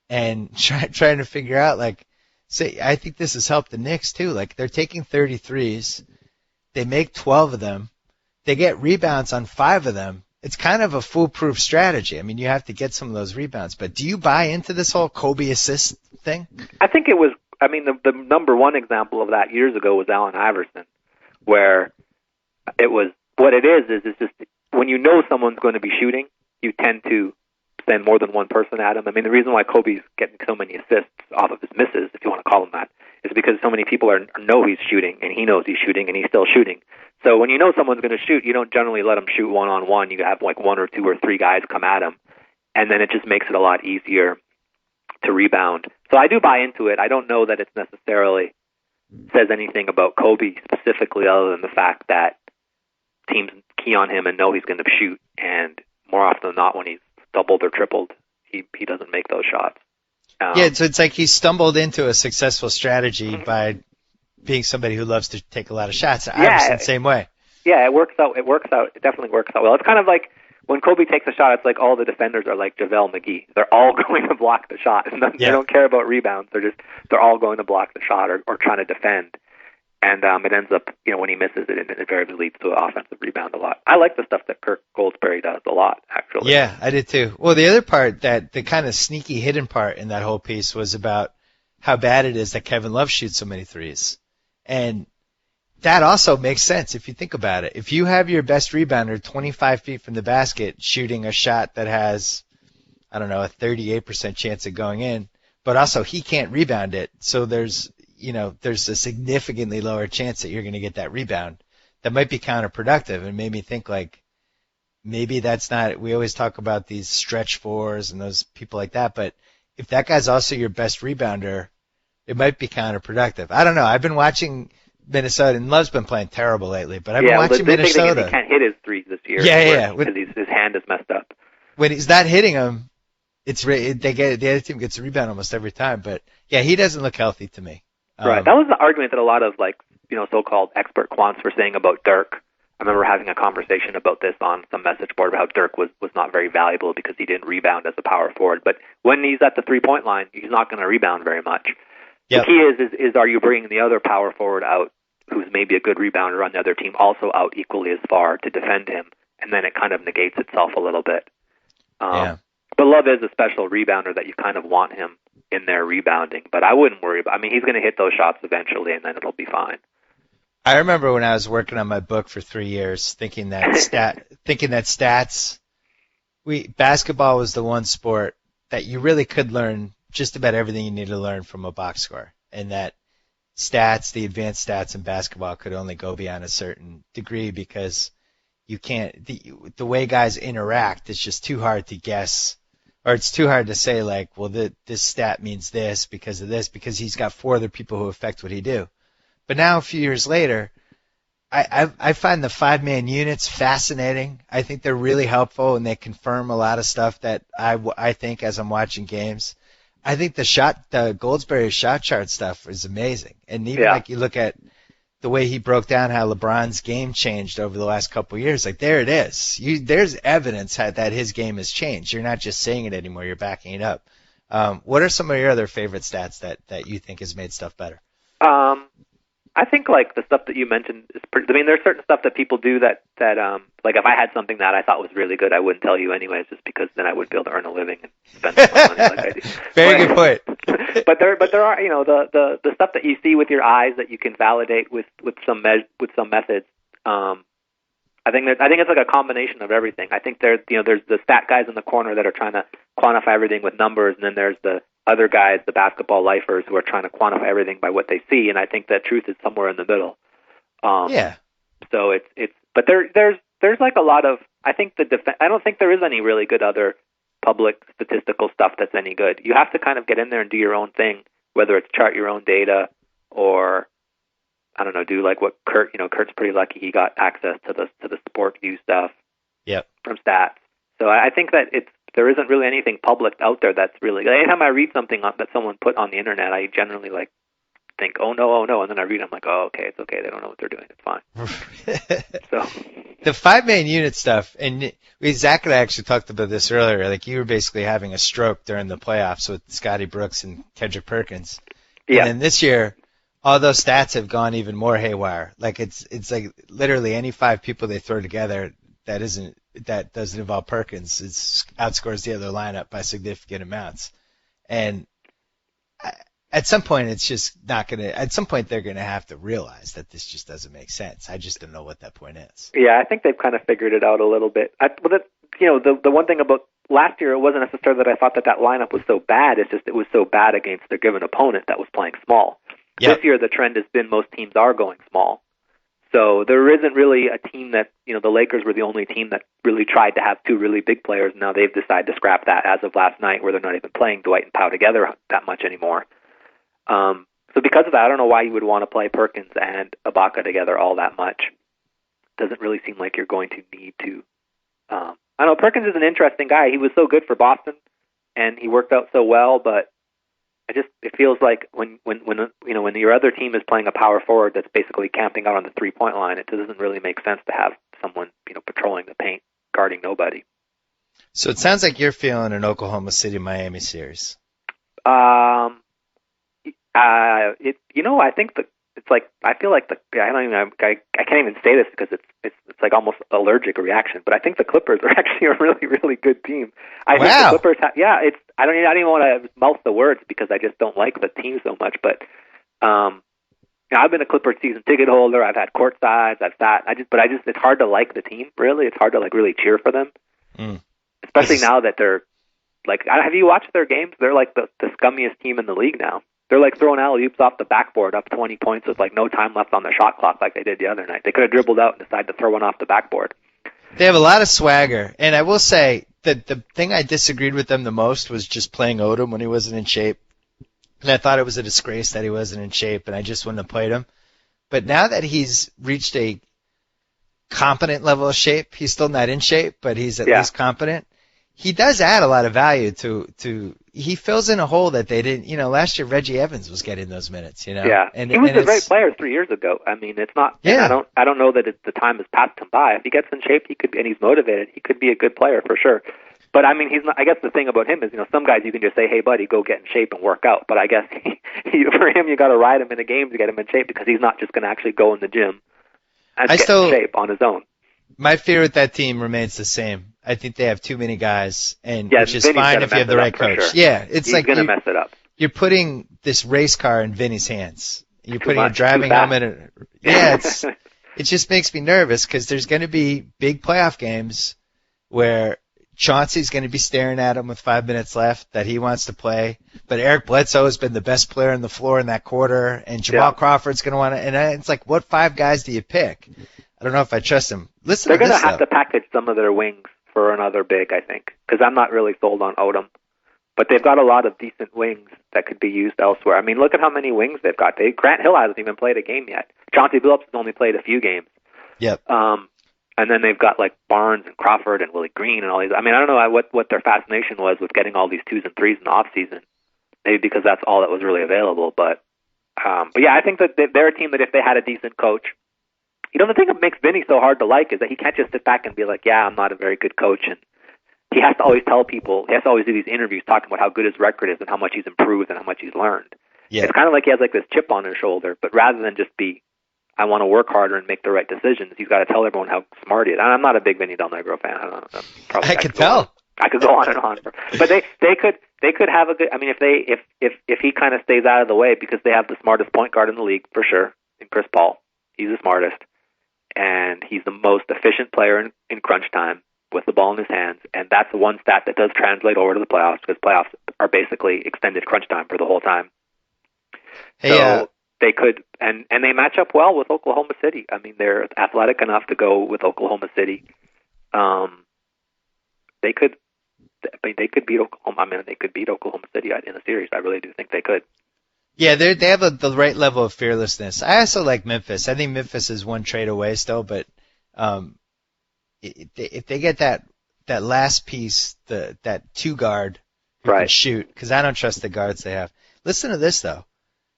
and trying to figure out I think this has helped the Knicks too. Like they're taking 33s, they make 12 of them. They get rebounds on 5 of them. It's kind of a foolproof strategy. I mean, you have to get some of those rebounds. But do you buy into this whole Kobe assist thing? I think it was. I mean, the number one example of that years ago was Allen Iverson, where it was what it is it's just when you know someone's going to be shooting, you tend to send more than one person at him. I mean, the reason why Kobe's getting so many assists off of his misses, if you want to call them that, is because so many people know he's shooting, and he knows he's shooting, and he's still shooting. So when you know someone's going to shoot, you don't generally let them shoot one-on-one. You have like 1 or 2 or 3 guys come at him, and then it just makes it a lot easier to rebound. So I do buy into it. I don't know that it necessarily says anything about Kobe specifically other than the fact that teams key on him and know he's going to shoot, and more often than not when he's doubled or tripled, he doesn't make those shots. So it's like he stumbled into a successful strategy by being somebody who loves to take a lot of shots. Iverson, same way. Yeah, it works out. It definitely works out well. It's kind of like when Kobe takes a shot, it's like all the defenders are like JaVale McGee. They're all going to block the shot. They don't care about rebounds. They're all going to block the shot or trying to defend. And it ends up, when he misses it, it invariably leads to an offensive rebound a lot. I like the stuff that Kirk Goldsberry does a lot, actually. Yeah, I did too. Well, the other part, the kind of sneaky hidden part in that whole piece was about how bad it is that Kevin Love shoots so many threes. And that also makes sense if you think about it. If you have your best rebounder 25 feet from the basket shooting a shot that has, a 38% chance of going in, but also he can't rebound it, so there's a significantly lower chance that you're going to get that rebound. That might be counterproductive, and made me think maybe that's not. We always talk about these stretch fours and those people like that, but if that guy's also your best rebounder, it might be counterproductive. I don't know. I've been watching Minnesota, and Love's been playing terrible lately, but I've been watching Minnesota. He can't hit his threes this year. Because his hand is messed up. When he's not hitting them, the other team gets a rebound almost every time. But yeah, he doesn't look healthy to me. Right. That was the argument that a lot of so-called expert quants were saying about Dirk. I remember having a conversation about this on some message board about how Dirk was not very valuable because he didn't rebound as a power forward. But when he's at the 3-point line, he's not going to rebound very much. Yep. The key is are you bringing the other power forward out, who's maybe a good rebounder on the other team, also out equally as far to defend him, and then it kind of negates itself a little bit. But Love is a special rebounder that you kind of want him in there rebounding, but I wouldn't worry about. I mean, he's going to hit those shots eventually, and then it'll be fine. I remember when I was working on my book for 3 years, thinking that basketball was the one sport that you really could learn just about everything you need to learn from a box score, and that the advanced stats in basketball could only go beyond a certain degree because you can't. The way guys interact, it's just too hard to guess. Or it's too hard to say, this stat means this because of this, because he's got 4 other people who affect what he do. But now, a few years later, I find the 5-man units fascinating. I think they're really helpful, and they confirm a lot of stuff that I think as I'm watching games. I think the Goldsberry shot chart stuff is amazing. And even you look at the way he broke down how LeBron's game changed over the last couple of years, there it is. There's evidence that his game has changed. You're not just saying it anymore, you're backing it up. What are some of your other favorite stats that you think has made stuff better? I think the stuff that you mentioned is pretty. I mean, there's certain stuff that people do that if I had something that I thought was really good, I wouldn't tell you anyways, just because then I wouldn't be able to earn a living and spend my money like I do. Very good point. But there are the stuff that you see with your eyes that you can validate with some methods. I think it's like a combination of everything. I think there's the stat guys in the corner that are trying to quantify everything with numbers, and then there's the other guys, the basketball lifers, who are trying to quantify everything by what they see. And I think that truth is somewhere in the middle. So but there's like a lot of, I think I don't think there is any really good other public statistical stuff that's any good. You have to kind of get in there and do your own thing, whether it's chart your own data or, I don't know, do like what Kurt's pretty lucky he got access to the sport view stuff from stats. So I think that there isn't really anything public out there that's really, anytime I read something that someone put on the internet, I generally like think, oh no, and then I read, I'm like, oh, okay, it's okay, they don't know what they're doing, it's fine. So the 5-man unit stuff, and Zach and I actually talked about this earlier, like you were basically having a stroke during the playoffs with Scotty Brooks and Kendrick Perkins. Yeah. And then this year, all those stats have gone even more haywire. Like it's like literally any 5 people they throw together that doesn't involve Perkins, it outscores the other lineup by significant amounts. And at some point, it's just not going to – at some point, they're going to have to realize that this just doesn't make sense. I just don't know what that point is. Yeah, I think they've kind of figured it out a little bit. The one thing about last year, it wasn't necessarily that I thought that lineup was so bad. It's just it was so bad against their given opponent that was playing small. Yep. This year, the trend has been most teams are going small. So there isn't really a team that – the Lakers were the only team that really tried to have 2 really big players. Now they've decided to scrap that as of last night, where they're not even playing Dwight and Powell together that much anymore. So because of that, I don't know why you would want to play Perkins and Ibaka together all that much. Doesn't really seem like you're going to need to. I don't know, Perkins is an interesting guy. He was so good for Boston, and he worked out so well, but it feels like when your other team is playing a power forward that's basically camping out on the 3-point line, it doesn't really make sense to have someone patrolling the paint, guarding nobody. So it sounds like you're feeling an Oklahoma City Miami series. I think it's like I feel like I can't even say this because it's like almost allergic reaction. But I think the Clippers are actually a really, really good team. I think the Clippers I don't even want to mouth the words because I just don't like the team so much. But I've been a Clippers season ticket holder. I've had court sides. It's hard to like the team. Really, it's hard to like really cheer for them, especially now that they're like. Have you watched their games? They're like the scummiest team in the league now. They're like throwing alley-oops off the backboard up 20 points with like no time left on the shot clock like they did the other night. They could have dribbled out and decided to throw one off the backboard. They have a lot of swagger, and I will say that the thing I disagreed with them the most was just playing Odom when he wasn't in shape. And I thought it was a disgrace that he wasn't in shape, and I just wouldn't have played him. But now that he's reached a competent level of shape, he's still not in shape, but he's at least competent. He does add a lot of value to he fills in a hole that they didn't, last year Reggie Evans was getting those minutes, Yeah. And he was a great player 3 years ago. I mean, it's not, I don't know that the time has passed him by. If he gets in shape, and he's motivated, he could be a good player for sure. But I mean, he's not, I guess the thing about him is, some guys you can just say, hey buddy, go get in shape and work out. But I guess for him, you got to ride him in a game to get him in shape because he's not just going to actually go in the gym and get in shape on his own. My fear with that team remains the same. I think they have too many guys, which is fine if you have the right coach. Sure. Yeah, it's he's like going to mess it up. You're putting this race car in Vinny's hands. You're putting a driving helmet in. Yeah, it just makes me nervous because there's going to be big playoff games where Chauncey's going to be staring at him with 5 minutes left that he wants to play, but Eric Bledsoe has been the best player on the floor in that quarter, and Jamal Crawford's going to want to. And it's like, what 5 guys do you pick? I don't know if I trust him. They're going to have to package some of their wings for another big, I think, because I'm not really sold on Odom. But they've got a lot of decent wings that could be used elsewhere. I mean, look at how many wings they've got. Grant Hill hasn't even played a game yet. Chauncey Billups has only played a few games. Yep. And then they've got like Barnes and Crawford and Willie Green and all these. I mean, I don't know what their fascination was with getting all these 2s and 3s in the off season. Maybe because that's all that was really available. But yeah, I think that they're a team that if they had a decent coach. The thing that makes Vinny so hard to like is that he can't just sit back and be like, yeah, I'm not a very good coach. And he has to always tell people, he has to always do these interviews talking about how good his record is and how much he's improved and how much he's learned. Yeah. It's kind of like he has like this chip on his shoulder, but rather than just be, I want to work harder and make the right decisions, he's got to tell everyone how smart he is. And I'm not a big Vinny Del Negro fan. I don't know. I could tell. I could go on and on. But they could have a good, I mean, if he kind of stays out of the way, because they have the smartest point guard in the league for sure, in Chris Paul. He's the smartest. And he's the most efficient player in crunch time with the ball in his hands. And that's the one stat that does translate over to the playoffs, because playoffs are basically extended crunch time for the whole time. So they could, and they match up well with Oklahoma City. I mean, they're athletic enough to go with Oklahoma City. They could beat Oklahoma. I mean, they could beat Oklahoma City in a series. I really do think they could. Yeah, they have the right level of fearlessness. I also like Memphis. I think Memphis is one trade away still, but if they get that last piece, that two guard who can shoot, because I don't trust the guards they have. Listen to this though.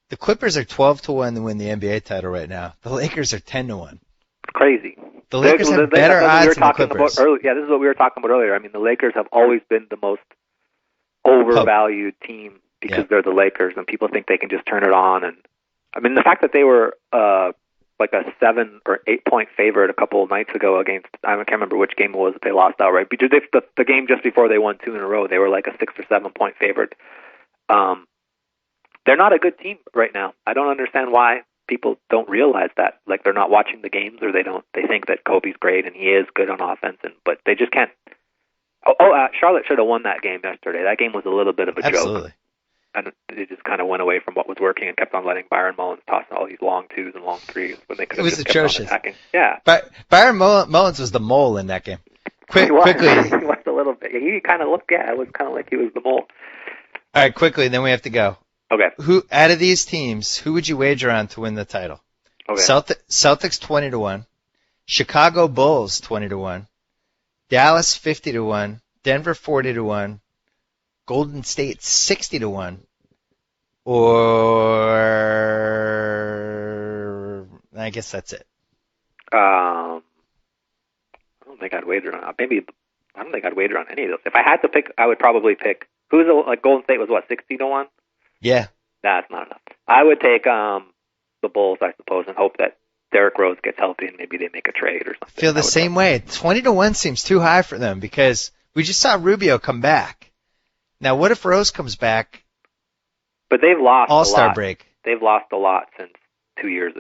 The Clippers are 12-1 to win the NBA title right now. The Lakers are 10-1. Crazy. The Lakers have better odds than the Clippers. This is what we were talking about earlier. I mean, the Lakers have always been the most overvalued team because they're the Lakers, and people think they can just turn it on. And I mean, the fact that they were like a 7 or 8 point favorite a couple of nights ago against, I can't remember which game it was that they lost outright. Because the game just before they won 2 in a row, they were like a 6 or 7 point favorite. They're not a good team right now. I don't understand why people don't realize that. Like, they're not watching the games, or they think that Kobe's great and he is good on offense, but they just can't. Charlotte should have won that game yesterday. That game was a little bit of a joke. And it just kind of went away from what was working and kept on letting Byron Mullins toss all these long 2s and long 3s when they could have just kept on attacking. Yeah. But Byron Mullins was the mole in that game. Quickly. He was a little bit. He kind of looked, it was kind of like he was the mole. All right, quickly, then we have to go. Okay. Who out of these teams, who would you wager on to win the title? Okay. Celtics 20-1, Chicago Bulls 20-1, Dallas 50-1, Denver 40-1, Golden State 60-1, or I guess that's it. I don't think I'd wager on. I don't think I'd wager on any of those. If I had to pick, I would probably pick. Golden State was what, 60-1? Yeah. That's not enough. I would take the Bulls, I suppose, and hope that Derrick Rose gets healthy and maybe they make a trade or something. I feel the same way. 20-1 seems too high for them because we just saw Rubio come back. Now, what if Rose comes back? But they've lost All-Star break. They've lost a lot since 2 years.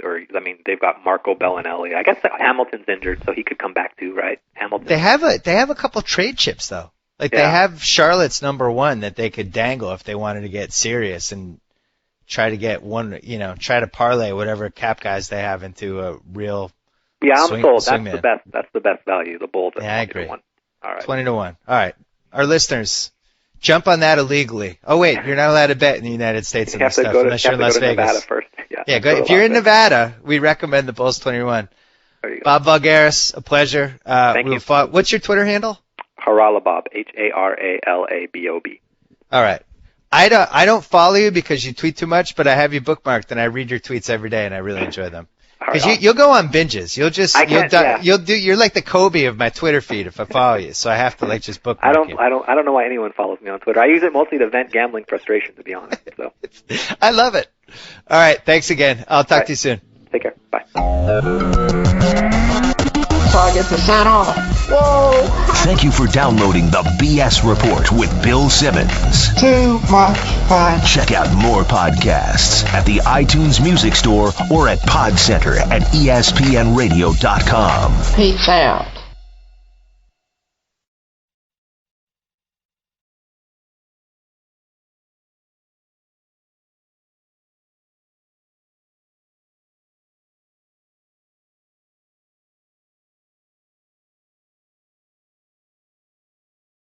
They've got Marco Bellinelli. I guess Hamilton's injured, so he could come back too, right? Hamilton. They have a couple trade chips though. Like they have Charlotte's number 1 that they could dangle if they wanted to get serious and try to get one, try to parlay whatever cap guys they have into a real. Yeah, I'm sold. Swingman. That's the best value. The Bulls. Yeah, I agree. 20-1. All right. 20-1. All right. Our listeners, jump on that illegally. Oh wait, you're not allowed to bet in the United States on this stuff unless you're in Las Vegas. Nevada first. Yeah, go. If you're in Nevada, we recommend the Bulls 21. There you go. Bob Voulgaris, a pleasure. Thank you. What's your Twitter handle? Haralabob, Haralabob. All right. I don't follow you because you tweet too much, but I have you bookmarked and I read your tweets every day and I really enjoy them. Because you'll go on binges. You're like the Kobe of my Twitter feed if I follow you. So I have to just bookmark you. I don't know why anyone follows me on Twitter. I use it mostly to vent gambling frustration, to be honest. So I love it. All right. Thanks again. I'll talk to you soon. Take care. Bye. So I get to sign off. Whoa! Thank you for downloading the BS Report with Bill Simmons. Too much fun. Check out more podcasts at the iTunes Music Store or at PodCenter at ESPNRadio.com. Peace out.